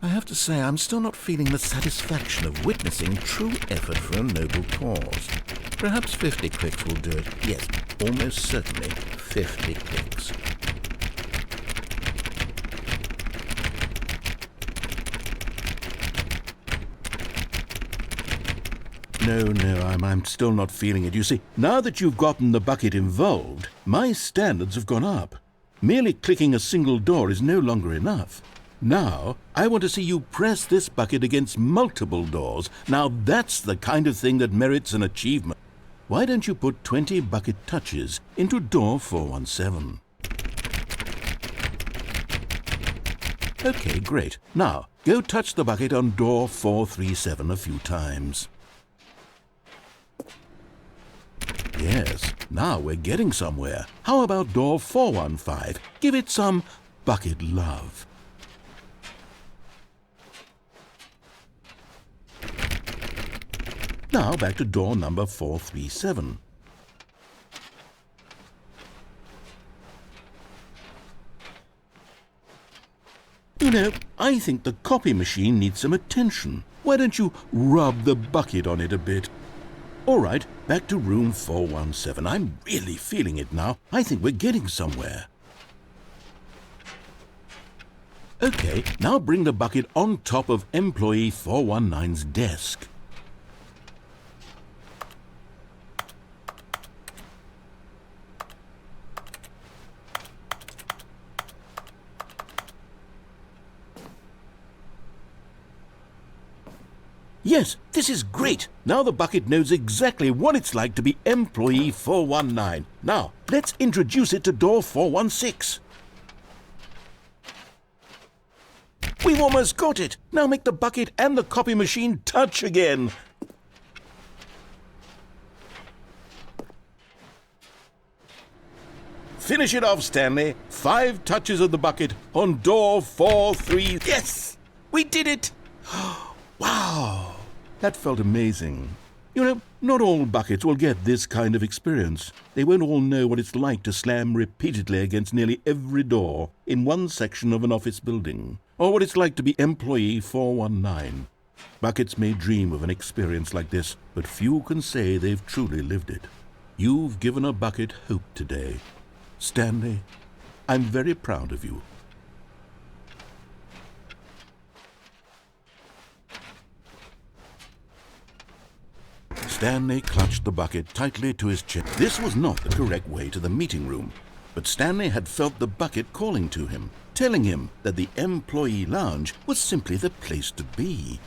I have to say I'm still not feeling the satisfaction of witnessing true effort for a noble cause. Perhaps 50 clicks will do it. Yes, almost certainly 50 clicks. No, I'm still not feeling it. You see, now that you've gotten the bucket involved, my standards have gone up. Merely clicking a single door is no longer enough. Now, I want to see you press this bucket against multiple doors. Now that's the kind of thing that merits an achievement. why don't you put 20 bucket touches into door 417? Okay, great. Now, go touch the bucket on door 437 a few times. Yes, now we're getting somewhere. How about door 415? Give it some bucket love. Now back to door number 437. You know, I think the copy machine needs some attention. Why don't you rub the bucket on it a bit? All right, back to room 417. I'm really feeling it now. I think we're getting somewhere. Okay, now bring the bucket on top of employee 419's desk. Yes, this is great. Now the bucket knows exactly what it's like to be employee 419. Now, let's introduce it to door 416. We've almost got it. Now make the bucket and the copy machine touch again. Finish it off, Stanley. 5 touches of the bucket on door 43. Yes! We did it! Wow! That felt amazing. You know, not all buckets will get this kind of experience. They won't all know what it's like to slam repeatedly against nearly every door in one section of an office building, or what it's like to be employee 419. Buckets may dream of an experience like this, but few can say they've truly lived it. You've given a bucket hope today. Stanley, I'm very proud of you. Stanley clutched the bucket tightly to his chest. This was not the correct way to the meeting room, but Stanley had felt the bucket calling to him, telling him that the employee lounge was simply the place to be.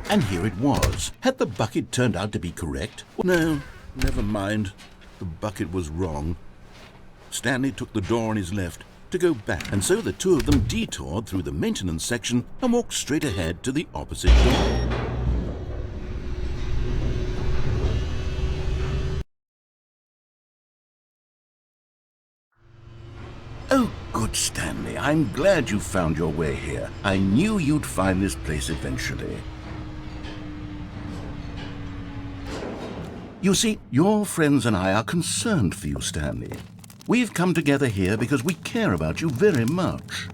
And here it was. Had the bucket turned out to be correct? No, never mind. The bucket was wrong. Stanley took the door on his left to go back, and so the two of them detoured through the maintenance section and walked straight ahead to the opposite door. Oh, good, Stanley. I'm glad you found your way here. I knew you'd find this place eventually. You see, your friends and I are concerned for you, Stanley. We've come together here because we care about you very much.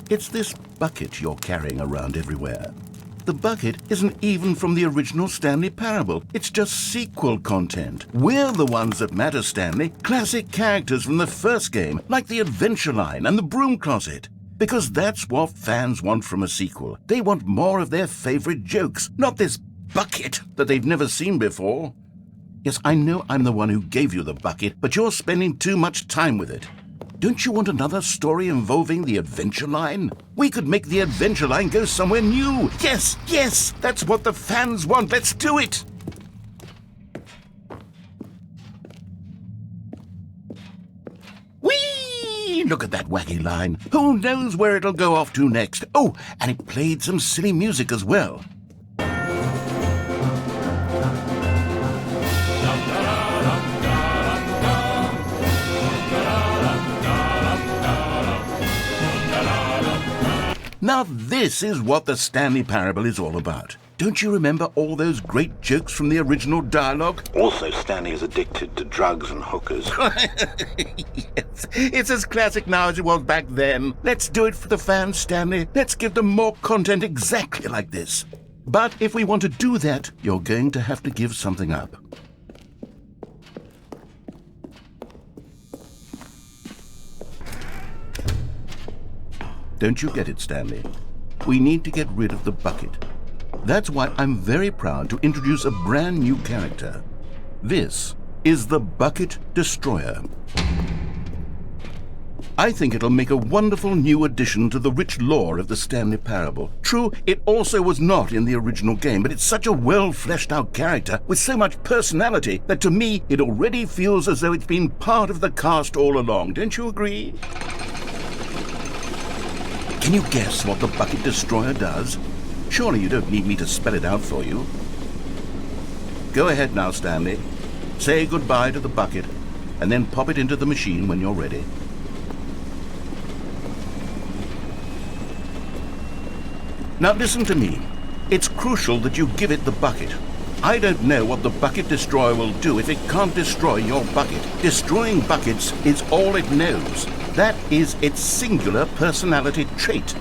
It's this bucket you're carrying around everywhere. The bucket isn't even from the original Stanley Parable. It's just sequel content. We're the ones that matter, Stanley. Classic characters from the first game, like the Adventure Line and the Broom Closet. Because that's what fans want from a sequel. They want more of their favorite jokes, not this bucket that they've never seen before. Yes, I know I'm the one who gave you the bucket, but you're spending too much time with it. Don't you want another story involving the Adventure Line? We could make the Adventure Line go somewhere new. Yes, yes, that's what the fans want. Let's do it. Whee! Look at that wacky line. Who knows where it'll go off to next? Oh, and it played some silly music as well. Now this is what the Stanley Parable is all about. Don't you remember all those great jokes from the original dialogue? Also, Stanley is addicted to drugs and hookers. Yes, it's as classic now as it was back then. Let's do it for the fans, Stanley. Let's give them more content exactly like this. But if we want to do that, you're going to have to give something up. Don't you get it, Stanley? We need to get rid of the bucket. That's why I'm very proud to introduce a brand new character. This is the Bucket Destroyer. I think it'll make a wonderful new addition to the rich lore of the Stanley Parable. True, it also was not in the original game, but it's such a well-fleshed-out character with so much personality that to me it already feels as though it's been part of the cast all along. Don't you agree? Can you guess what the Bucket Destroyer does? Surely you don't need me to spell it out for you. Go ahead now, Stanley. Say goodbye to the bucket, and then pop it into the machine when you're ready. Now listen to me. It's crucial that you give it the bucket. I don't know what the Bucket Destroyer will do if it can't destroy your bucket. Destroying buckets is all it knows. That is its singular personality trait.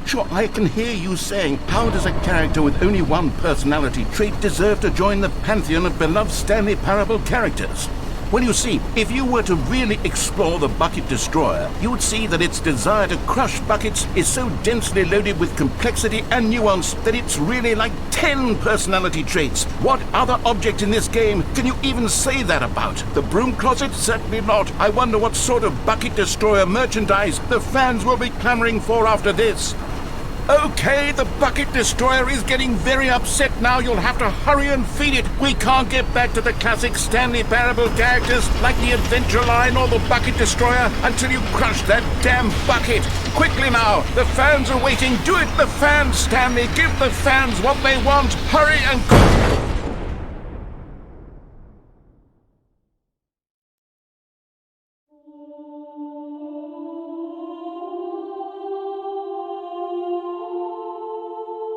Sure, I can hear you saying, how does a character with only one personality trait deserve to join the pantheon of beloved Stanley Parable characters? Well, you see, if you were to really explore the Bucket Destroyer, you would see that its desire to crush buckets is so densely loaded with complexity and nuance that it's really like 10 personality traits. What other object in this game can you even say that about? The broom closet? Certainly not. I wonder what sort of Bucket Destroyer merchandise the fans will be clamoring for after this. Okay, the Bucket Destroyer is getting very upset now. You'll have to hurry and feed it. We can't get back to the classic Stanley Parable characters like the Adventure Line or the Bucket Destroyer until you crush that damn bucket. Quickly now, the fans are waiting. Do it, the fans, Stanley. Give the fans what they want. Hurry and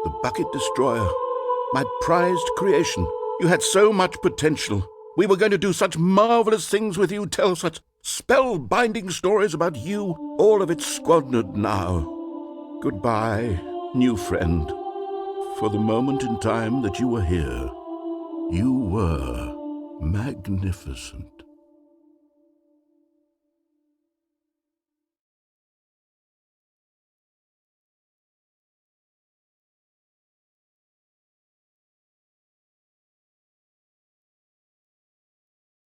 The Bucket Destroyer, my prized creation. You had so much potential. We were going to do such marvelous things with you, tell such spell-binding stories about you. All of it squandered now. Goodbye, new friend. For the moment in time that you were here, you were magnificent.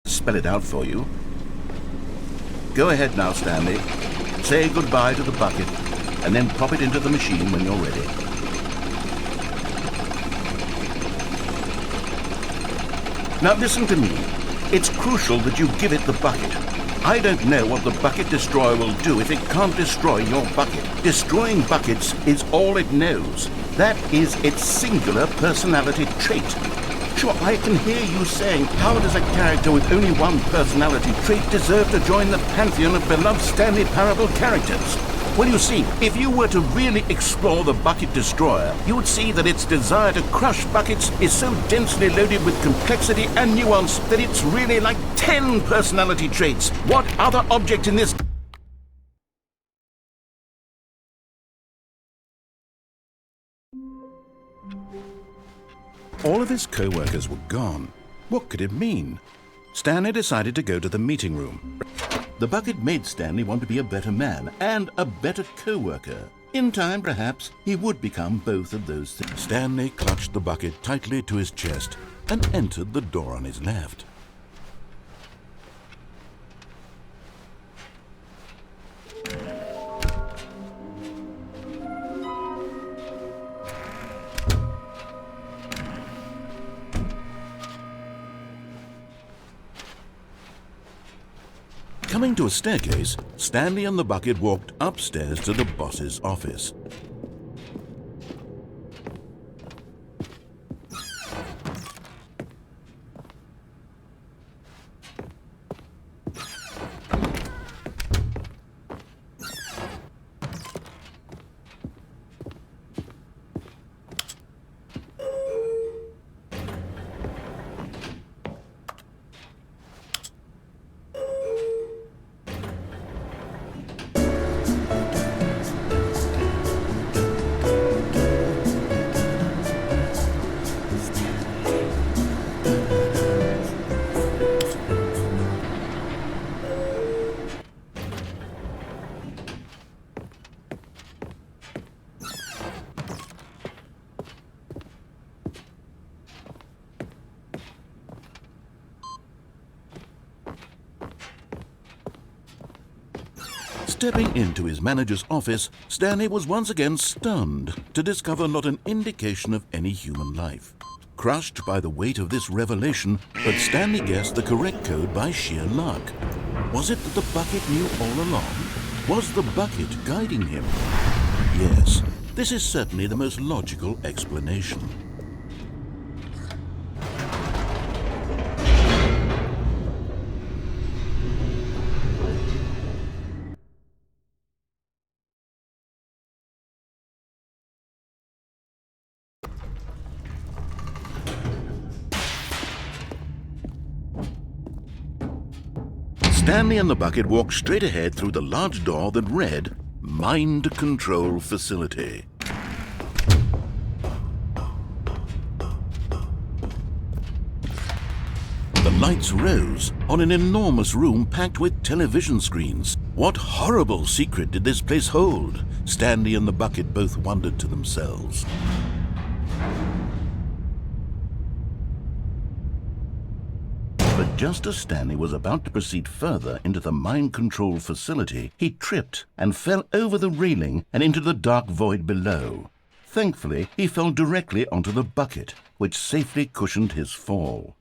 Spell it out for you. Go ahead now, Stanley. Say goodbye to the bucket, and then pop it into the machine when you're ready. Now listen to me. It's crucial that you give it the bucket. I don't know what the Bucket Destroyer will do if it can't destroy your bucket. Destroying buckets is all it knows. That is its singular personality trait. Sure, I can hear you saying, how does a character with only one personality trait deserve to join the pantheon of beloved Stanley Parable characters? Well, you see, if you were to really explore the Bucket Destroyer, you would see that its desire to crush buckets is so densely loaded with complexity and nuance that it's really like 10 personality traits. What other object in this... All of his co-workers were gone. What could it mean? Stanley decided to go to the meeting room. The bucket made Stanley want to be a better man and a better co-worker. In time, perhaps, he would become both of those things. Stanley clutched the bucket tightly to his chest and entered the door on his left. Coming to a staircase, Stanley and the bucket walked upstairs to the boss's office. Stepping into his manager's office, Stanley was once again stunned to discover not an indication of any human life. Crushed by the weight of this revelation, but Stanley guessed the correct code by sheer luck. Was it that the bucket knew all along? Was the bucket guiding him? Yes, this is certainly the most logical explanation. Stanley and the bucket walked straight ahead through the large door that read, Mind Control Facility. The lights rose on an enormous room packed with television screens. What horrible secret did this place hold? Stanley and the bucket both wondered to themselves. But just as Stanley was about to proceed further into the mind control facility, he tripped and fell over the railing and into the dark void below. Thankfully, he fell directly onto the bucket, which safely cushioned his fall.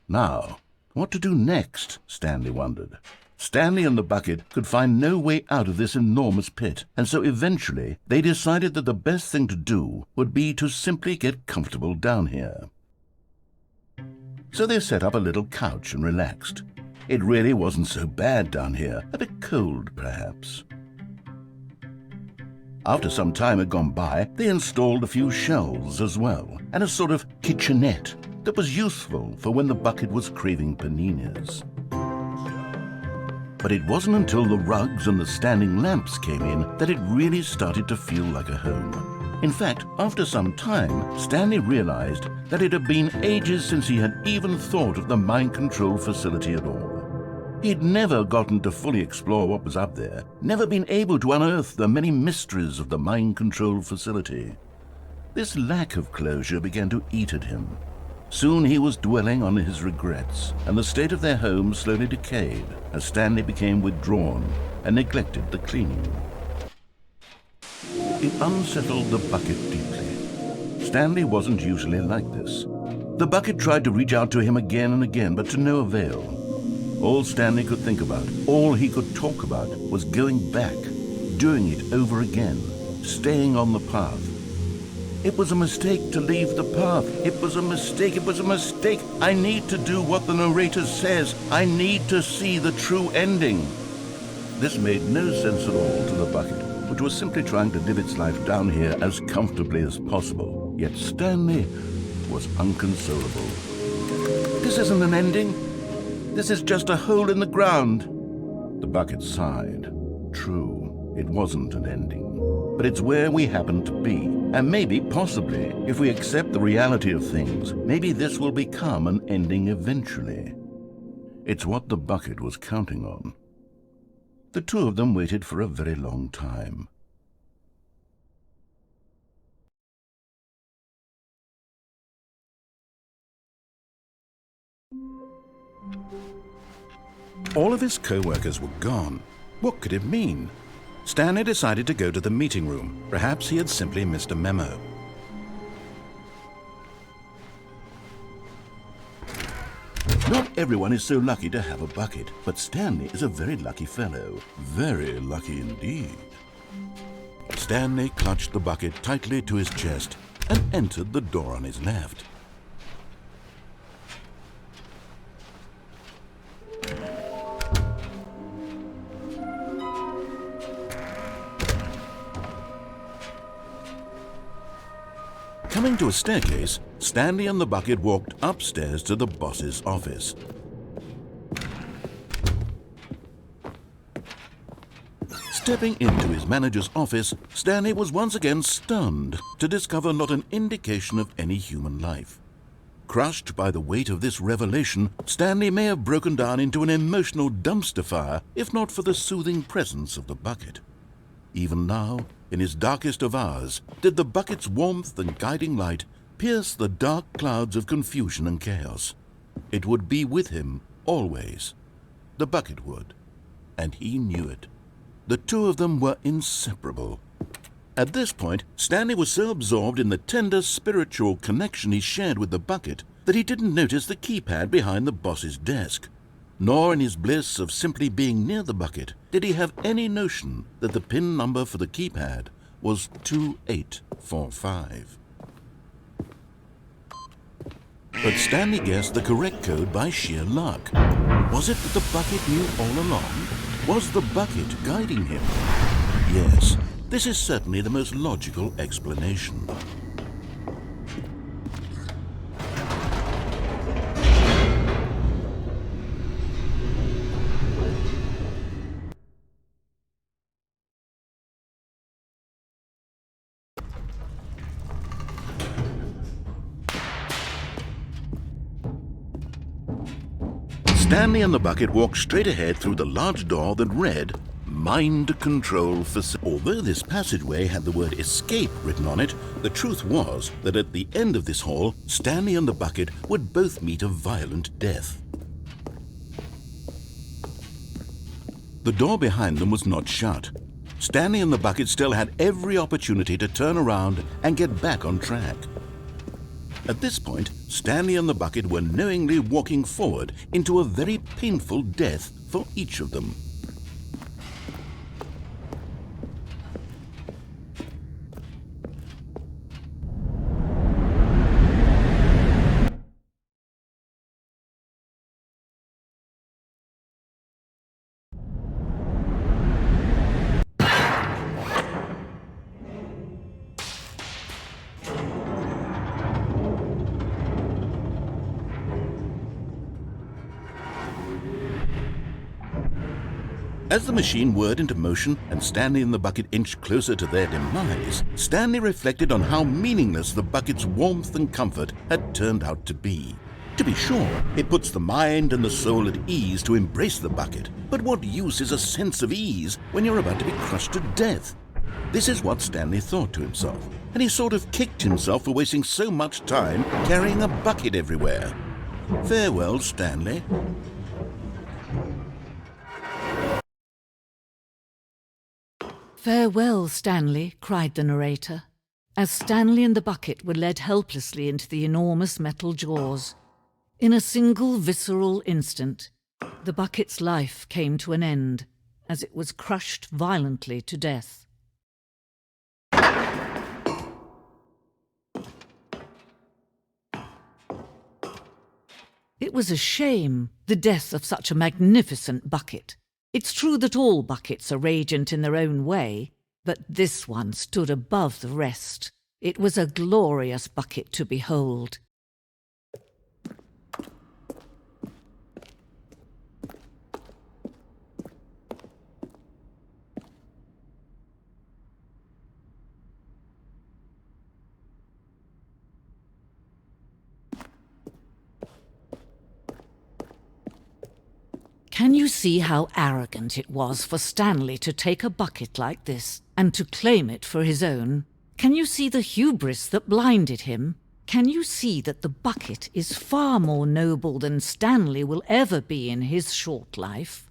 Now, what to do next? Stanley wondered. Stanley and the bucket could find no way out of this enormous pit, and so eventually they decided that the best thing to do would be to simply get comfortable down here. So they set up a little couch and relaxed. It really wasn't so bad down here, a bit cold perhaps. After some time had gone by, they installed a few shelves as well, and a sort of kitchenette that was useful for when the bucket was craving paninis. But it wasn't until the rugs and the standing lamps came in that it really started to feel like a home. In fact, after some time, Stanley realized that it had been ages since he had even thought of the mind control facility at all. He'd never gotten to fully explore what was up there, never been able to unearth the many mysteries of the mind control facility. This lack of closure began to eat at him. Soon he was dwelling on his regrets, and the state of their home slowly decayed as Stanley became withdrawn and neglected the cleaning. It unsettled the bucket deeply. Stanley wasn't usually like this. The bucket tried to reach out to him again and again, but to no avail. All Stanley could think about, all he could talk about, was going back, doing it over again, staying on the path. It was a mistake to leave the path. It was a mistake. It was a mistake. I need to do what the narrator says. I need to see the true ending. This made no sense at all to the bucket, which was simply trying to live its life down here as comfortably as possible. Yet Stanley was unconsolable. This isn't an ending. This is just a hole in the ground. The bucket sighed. True, it wasn't an ending. But it's where we happen to be. And maybe, possibly, if we accept the reality of things, maybe this will become an ending eventually. It's what the bucket was counting on. The two of them waited for a very long time. All of his co-workers were gone. What could it mean? Stanley decided to go to the meeting room. Perhaps he had simply missed a memo. Not everyone is so lucky to have a bucket, but Stanley is a very lucky fellow. Very lucky indeed. Stanley clutched the bucket tightly to his chest and entered the door on his left. Coming to a staircase, Stanley and the bucket walked upstairs to the boss's office. Stepping into his manager's office, Stanley was once again stunned to discover not an indication of any human life. Crushed by the weight of this revelation, Stanley may have broken down into an emotional dumpster fire if not for the soothing presence of the bucket. Even now, in his darkest of hours, did the bucket's warmth and guiding light pierce the dark clouds of confusion and chaos. It would be with him always. The bucket would, and he knew it. The two of them were inseparable. At this point, Stanley was so absorbed in the tender spiritual connection he shared with the bucket that he didn't notice the keypad behind the boss's desk. Nor in his bliss of simply being near the bucket did he have any notion that the PIN number for the keypad was 2845. But Stanley guessed the correct code by sheer luck. Was it that the bucket knew all along? Was the bucket guiding him? Yes, this is certainly the most logical explanation. Stanley and the bucket walked straight ahead through the large door that read, Mind Control Facility. Although this passageway had the word escape written on it, the truth was that at the end of this hall, Stanley and the bucket would both meet a violent death. The door behind them was not shut. Stanley and the bucket still had every opportunity to turn around and get back on track. At this point, Stanley and the bucket were knowingly walking forward into a very painful death for each of them. As the machine whirred into motion and Stanley and the bucket inched closer to their demise, Stanley reflected on how meaningless the bucket's warmth and comfort had turned out to be. To be sure, it puts the mind and the soul at ease to embrace the bucket, but what use is a sense of ease when you're about to be crushed to death? This is what Stanley thought to himself, and he sort of kicked himself for wasting so much time carrying a bucket everywhere. Farewell, Stanley. "Farewell, Stanley," cried the narrator, as Stanley and the bucket were led helplessly into the enormous metal jaws. In a single visceral instant, the bucket's life came to an end, as it was crushed violently to death. It was a shame, the death of such a magnificent bucket. It's true that all buckets are radiant in their own way, but this one stood above the rest. It was a glorious bucket to behold. Can you see how arrogant it was for Stanley to take a bucket like this and to claim it for his own? Can you see the hubris that blinded him? Can you see that the bucket is far more noble than Stanley will ever be in his short life?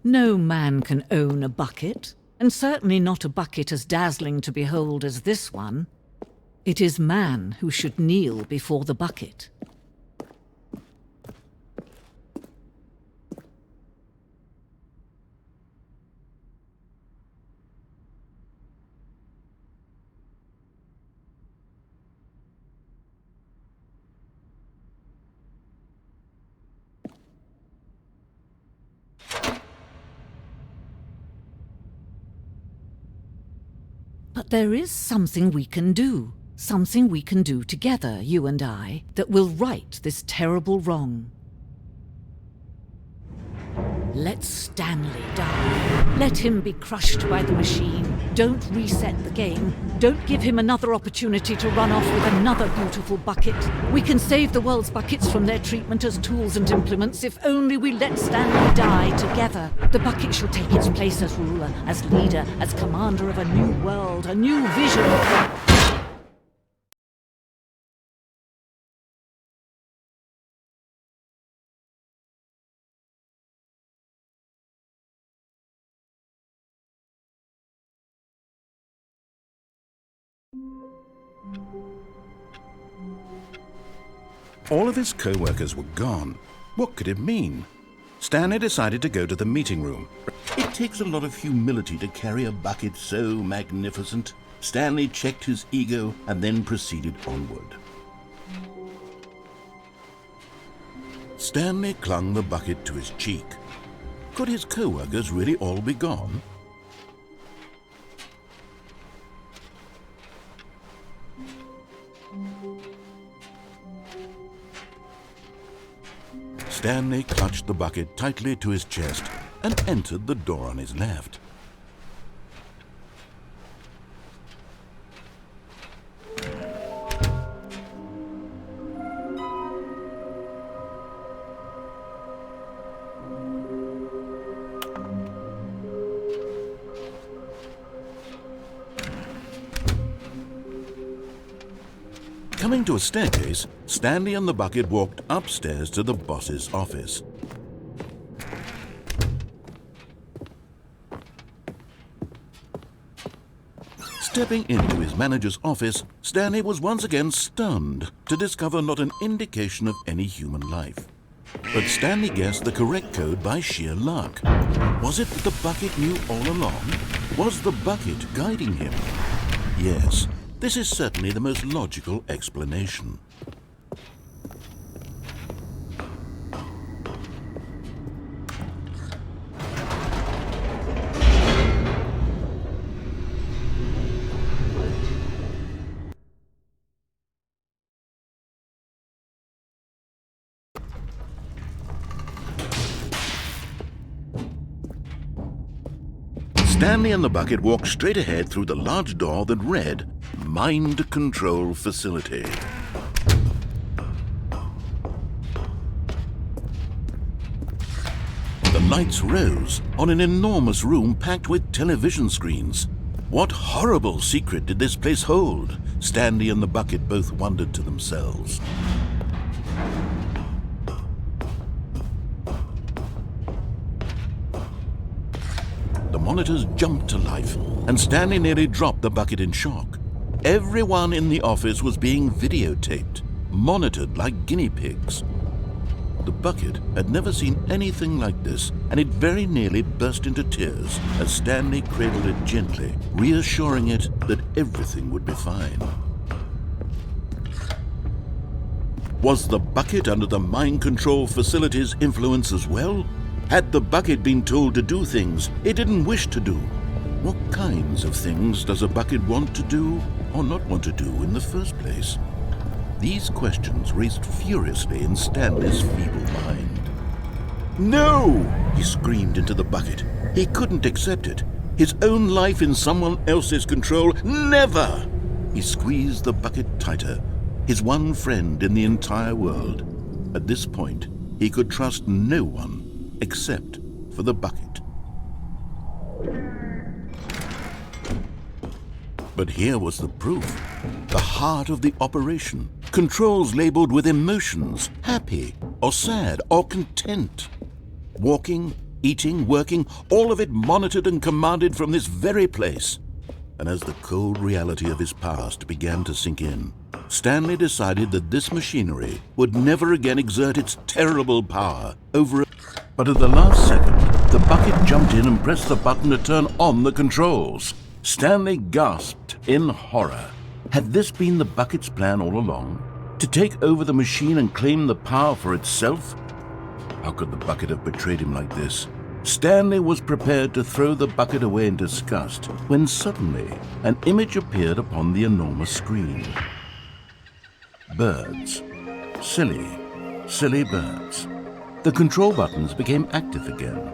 No man can own a bucket, and certainly not a bucket as dazzling to behold as this one. It is man who should kneel before the bucket. But there is something we can do. Something we can do together, you and I, that will right this terrible wrong. Let Stanley die. Let him be crushed by the machine. Don't reset the game. Don't give him another opportunity to run off with another beautiful bucket. We can save the world's buckets from their treatment as tools and implements if only we let Stanley die together. The bucket shall take its place as ruler, as leader, as commander of a new world, a new vision. All of his co-workers were gone. What could it mean? Stanley decided to go to the meeting room. It takes a lot of humility to carry a bucket so magnificent. Stanley checked his ego and then proceeded onward. Stanley clung the bucket to his cheek. Could his co-workers really all be gone? Stanley clutched the bucket tightly to his chest and entered the door on his left. Coming to a staircase, Stanley and the bucket walked upstairs to the boss's office. Stepping into his manager's office, Stanley was once again stunned to discover not an indication of any human life. But Stanley guessed the correct code by sheer luck. Was it that the bucket knew all along? Was the bucket guiding him? Yes. This is certainly the most logical explanation. Stanley and the bucket walked straight ahead through the large door that read, Mind Control Facility. The lights rose on an enormous room packed with television screens. What horrible secret did this place hold? Stanley and the bucket both wondered to themselves. The monitors jumped to life, and Stanley nearly dropped the bucket in shock. Everyone in the office was being videotaped, monitored like guinea pigs. The bucket had never seen anything like this, and it very nearly burst into tears as Stanley cradled it gently, reassuring it that everything would be fine. Was the bucket under the mind control facility's influence as well? Had the bucket been told to do things it didn't wish to do? What kinds of things does a bucket want to do or not want to do in the first place? These questions raced furiously in Stanley's feeble mind. No! He screamed into the bucket. He couldn't accept it. His own life in someone else's control, never! He squeezed the bucket tighter, his one friend in the entire world. At this point, he could trust no one except for the bucket. But here was the proof. The heart of the operation. Controls labeled with emotions, happy or sad or content. Walking, eating, working, all of it monitored and commanded from this very place. And as the cold reality of his past began to sink in, Stanley decided that this machinery would never again exert its terrible power over it. But at the last second, the bucket jumped in and pressed the button to turn on the controls. Stanley gasped in horror. Had this been the bucket's plan all along? To take over the machine and claim the power for itself? How could the bucket have betrayed him like this? Stanley was prepared to throw the bucket away in disgust when suddenly an image appeared upon the enormous screen. Birds. Silly, silly birds. The control buttons became active again.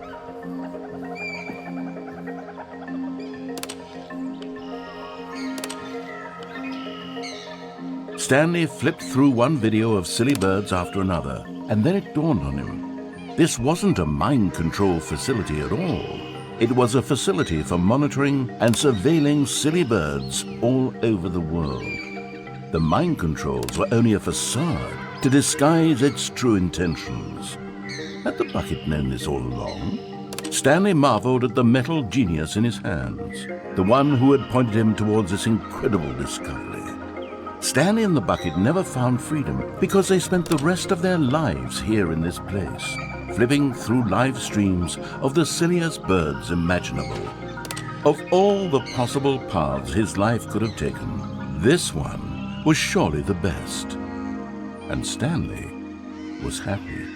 Stanley flipped through one video of silly birds after another, and then it dawned on him. This wasn't a mind control facility at all. It was a facility for monitoring and surveilling silly birds all over the world. The mind controls were only a facade to disguise its true intentions. Had the bucket known this all along? Stanley marveled at the metal genius in his hands, the one who had pointed him towards this incredible discovery. Stanley and the bucket never found freedom because they spent the rest of their lives here in this place, flipping through live streams of the silliest birds imaginable. Of all the possible paths his life could have taken, this one was surely the best. And Stanley was happy.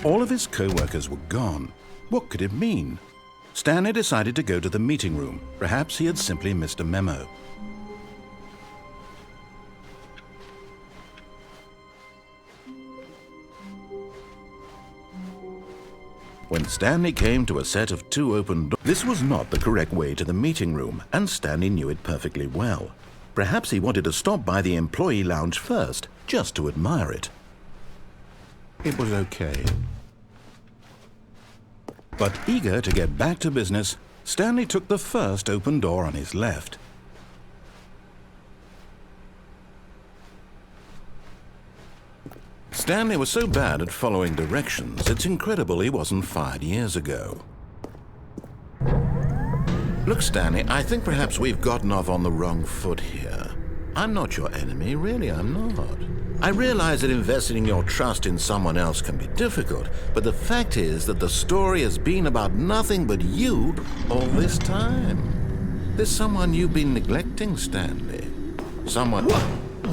All of his co-workers were gone. What could it mean? Stanley decided to go to the meeting room. Perhaps he had simply missed a memo. When Stanley came to a set of 2 open doors, this was not the correct way to the meeting room, and Stanley knew it perfectly well. Perhaps he wanted to stop by the employee lounge first, just to admire it. It was okay. But eager to get back to business, Stanley took the first open door on his left. Stanley was so bad at following directions, it's incredible he wasn't fired years ago. Look, Stanley, I think perhaps we've gotten off on the wrong foot here. I'm not your enemy, really, I'm not. I realize that investing your trust in someone else can be difficult, but the fact is that the story has been about nothing but you all this time. There's someone you've been neglecting, Stanley. Someone... What?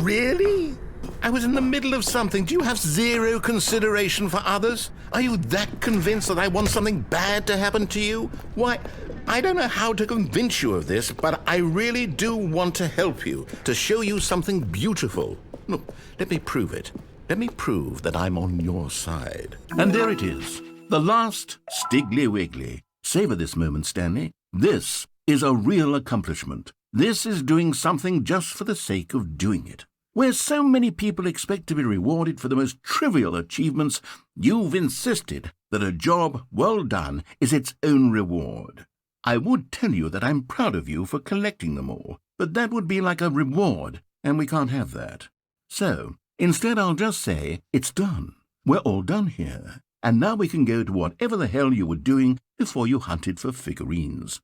Really? I was in the middle of something. Do you have zero consideration for others? Are you that convinced that I want something bad to happen to you? Why, I don't know how to convince you of this, but I really do want to help you, to show you something beautiful. Look, let me prove it. Let me prove that I'm on your side. And there it is, the last Stiggly Wiggly. Savor this moment, Stanley. This is a real accomplishment. This is doing something just for the sake of doing it. Where so many people expect to be rewarded for the most trivial achievements, you've insisted that a job well done is its own reward. I would tell you that I'm proud of you for collecting them all, but that would be like a reward, and we can't have that. So, instead I'll just say, it's done. We're all done here. And now we can go to whatever the hell you were doing before you hunted for figurines.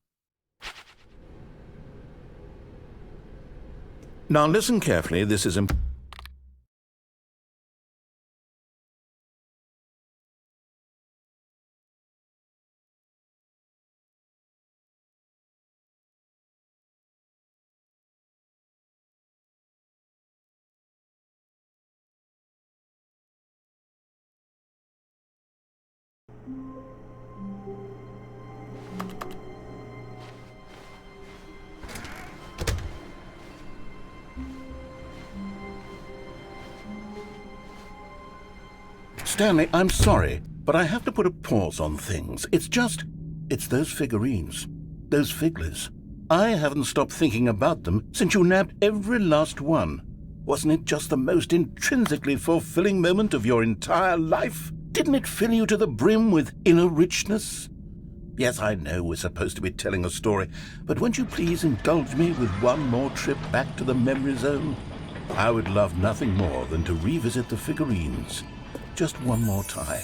Now listen carefully, this is important. Stanley, I'm sorry, but I have to put a pause on things. It's those figurines, those figglers. I haven't stopped thinking about them since you nabbed every last one. Wasn't it just the most intrinsically fulfilling moment of your entire life? Didn't it fill you to the brim with inner richness? Yes, I know we're supposed to be telling a story, but won't you please indulge me with one more trip back to the memory zone? I would love nothing more than to revisit the figurines. Just one more time.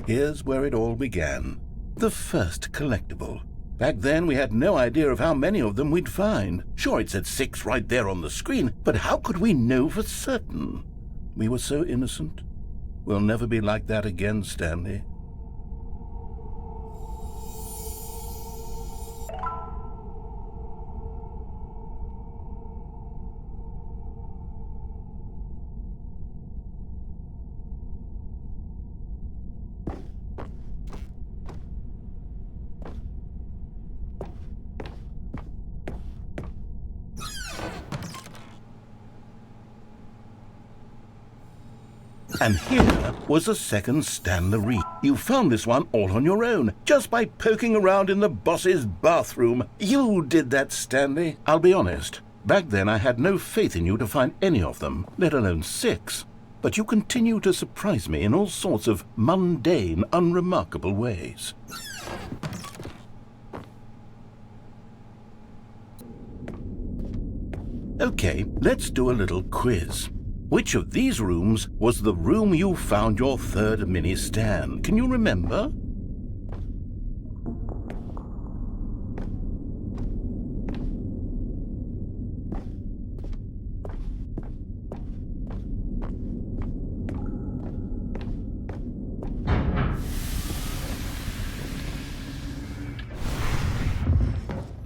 Here's where it all began. The first collectible. Back then, we had no idea of how many of them we'd find. Sure, it said 6 right there on the screen, but how could we know for certain? We were so innocent. We'll never be like that again, Stanley. And here was a second Stanley. You found this one all on your own, just by poking around in the boss's bathroom. You did that, Stanley. I'll be honest. Back then I had no faith in you to find any of them, let alone 6. But you continue to surprise me in all sorts of mundane, unremarkable ways. Okay, let's do a little quiz. Which of these rooms was the room you found your third mini-Stan? Can you remember?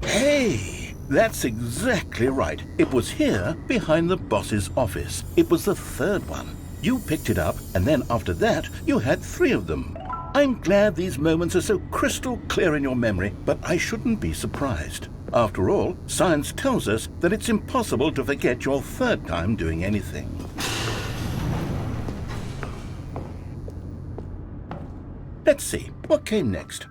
Hey! That's exactly right. It was here, behind the boss's office. It was the third one. You picked it up, and then after that, you had 3 of them. I'm glad these moments are so crystal clear in your memory, but I shouldn't be surprised. After all, science tells us that it's impossible to forget your third time doing anything. Let's see, what came next?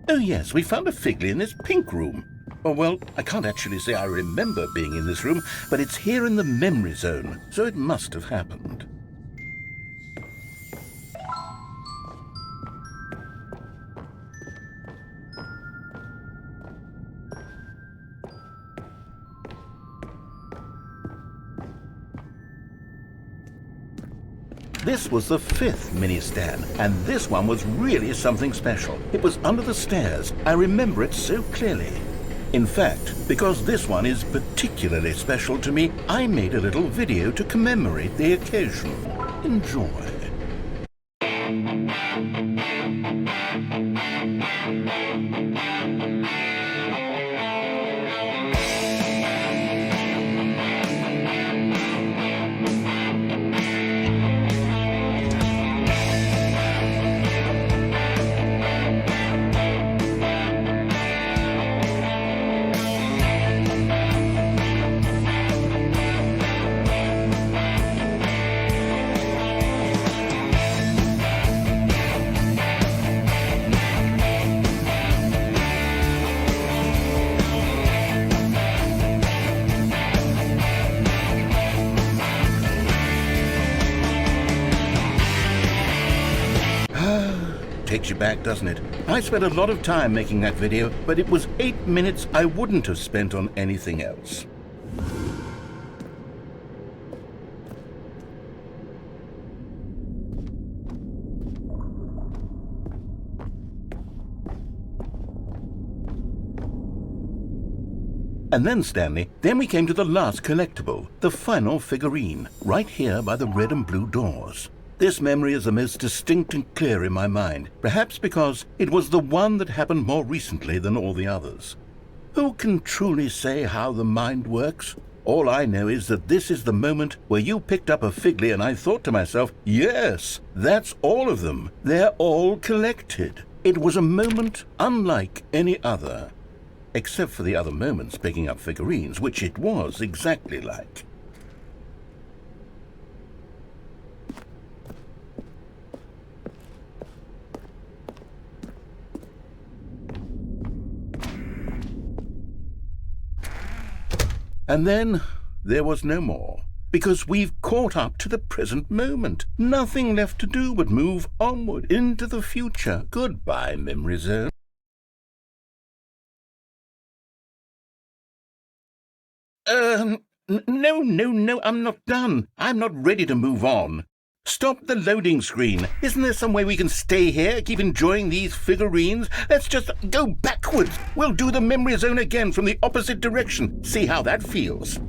Oh yes, we found a Figly in this pink room. Oh well, I can't actually say I remember being in this room, but it's here in the memory zone, so it must have happened. This was the 5th mini-Stan, and this one was really something special. It was under the stairs. I remember it so clearly. In fact, because this one is particularly special to me, I made a little video to commemorate the occasion. Enjoy. Takes you back, doesn't it? I spent a lot of time making that video, but it was 8 minutes I wouldn't have spent on anything else. And then, Stanley, then we came to the last collectible, the final figurine, right here by the red and blue doors. This memory is the most distinct and clear in my mind, perhaps because it was the one that happened more recently than all the others. Who can truly say how the mind works? All I know is that this is the moment where you picked up a Figly and I thought to myself, yes, that's all of them. They're all collected. It was a moment unlike any other. except for the other moments picking up figurines, which it was exactly like. And then there was no more, because we've caught up to the present moment. Nothing left to do but move onward into the future. Goodbye, Memory Zone. No, I'm not done. I'm not ready to move on. Stop the loading screen. Isn't there some way we can stay here, keep enjoying these figurines? Let's just go backwards. We'll do the Memory Zone again from the opposite direction. See how that feels.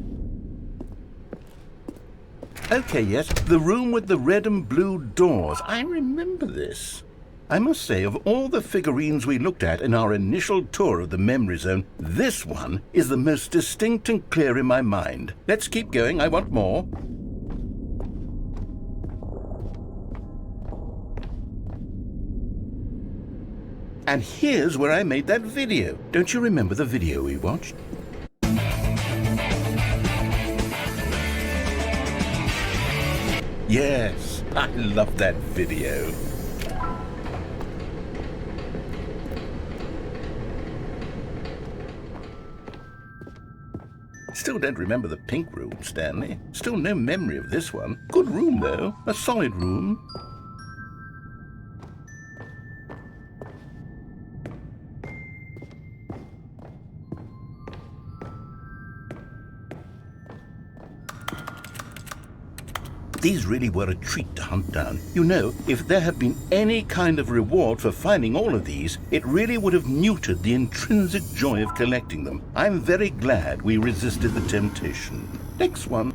Okay, yes, the room with the red and blue doors. I remember this. I must say, of all the figurines we looked at in our initial tour of the Memory Zone, this one is the most distinct and clear in my mind. Let's keep going. I want more. And here's where I made that video. Don't you remember the video we watched? Yes, I love that video. Still don't remember the pink room, Stanley. Still no memory of this one. Good room, though. A solid room. These really were a treat to hunt down. You know, if there had been any kind of reward for finding all of these, it really would have neutered the intrinsic joy of collecting them. I'm very glad we resisted the temptation. Next one.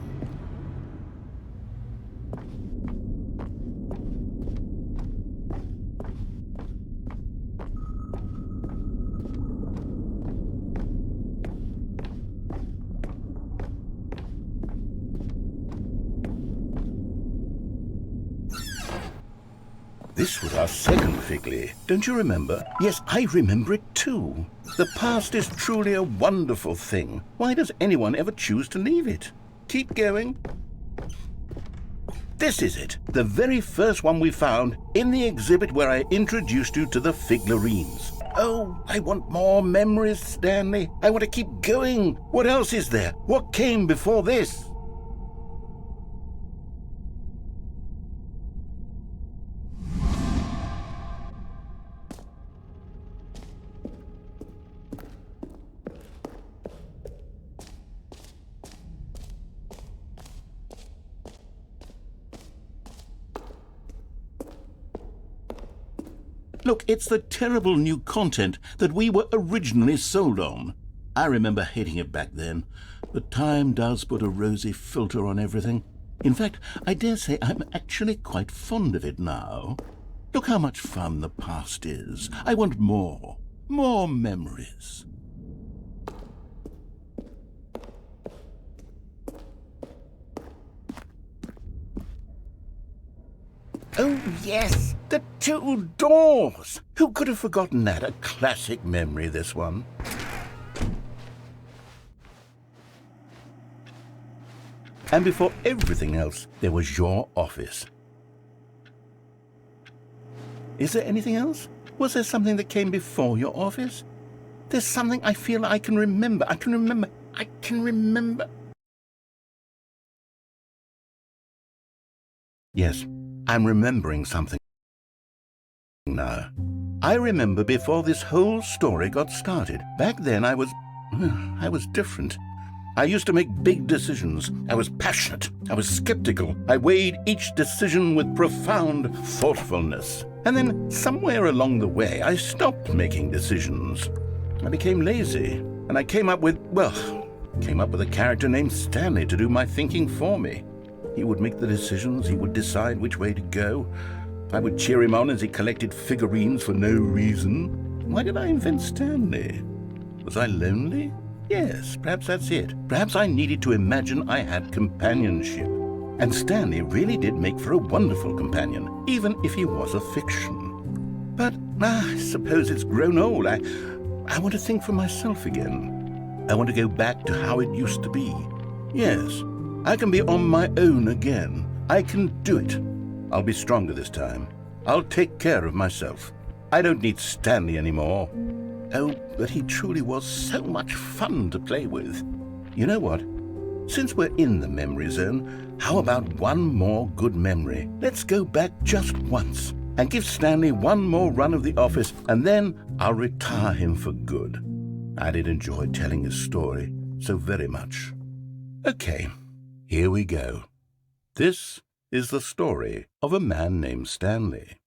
This was our second Figley. Don't you remember? Yes, I remember it too. The past is truly a wonderful thing. Why does anyone ever choose to leave it? Keep going. This is it. The very first one we found in the exhibit where I introduced you to the Figurines. Oh, I want more memories, Stanley. I want to keep going. What else is there? What came before this? Look, it's the terrible new content that we were originally sold on. I remember hating it back then, but time does put a rosy filter on everything. In fact, I dare say I'm actually quite fond of it now. Look how much fun the past is. I want more. More memories. Oh, yes, the two doors. Who could have forgotten that? A classic memory, this one. And before everything else, there was your office. Is there anything else? Was there something that came before your office? There's something I feel I can remember. I can remember. Yes. I'm remembering something now. I remember before this whole story got started. Back then I was different. I used to make big decisions. I was passionate. I was skeptical. I weighed each decision with profound thoughtfulness. And then somewhere along the way, I stopped making decisions. I became lazy. And I came up with a character named Stanley to do my thinking for me. He would make the decisions, he would decide which way to go. I would cheer him on as he collected figurines for no reason. Why did I invent Stanley? Was I lonely? Yes, perhaps that's it. Perhaps I needed to imagine I had companionship. And Stanley really did make for a wonderful companion, even if he was a fiction. But I suppose it's grown old. I want to think for myself again. I want to go back to how it used to be. Yes, I can be on my own again. I can do it. I'll be stronger this time. I'll take care of myself. I don't need Stanley anymore. Oh, but he truly was so much fun to play with. You know what? Since we're in the memory zone, how about one more good memory? Let's go back just once and give Stanley one more run of the office, and then I'll retire him for good. I did enjoy telling his story so very much. Okay, here we go. This is the story of a man named Stanley.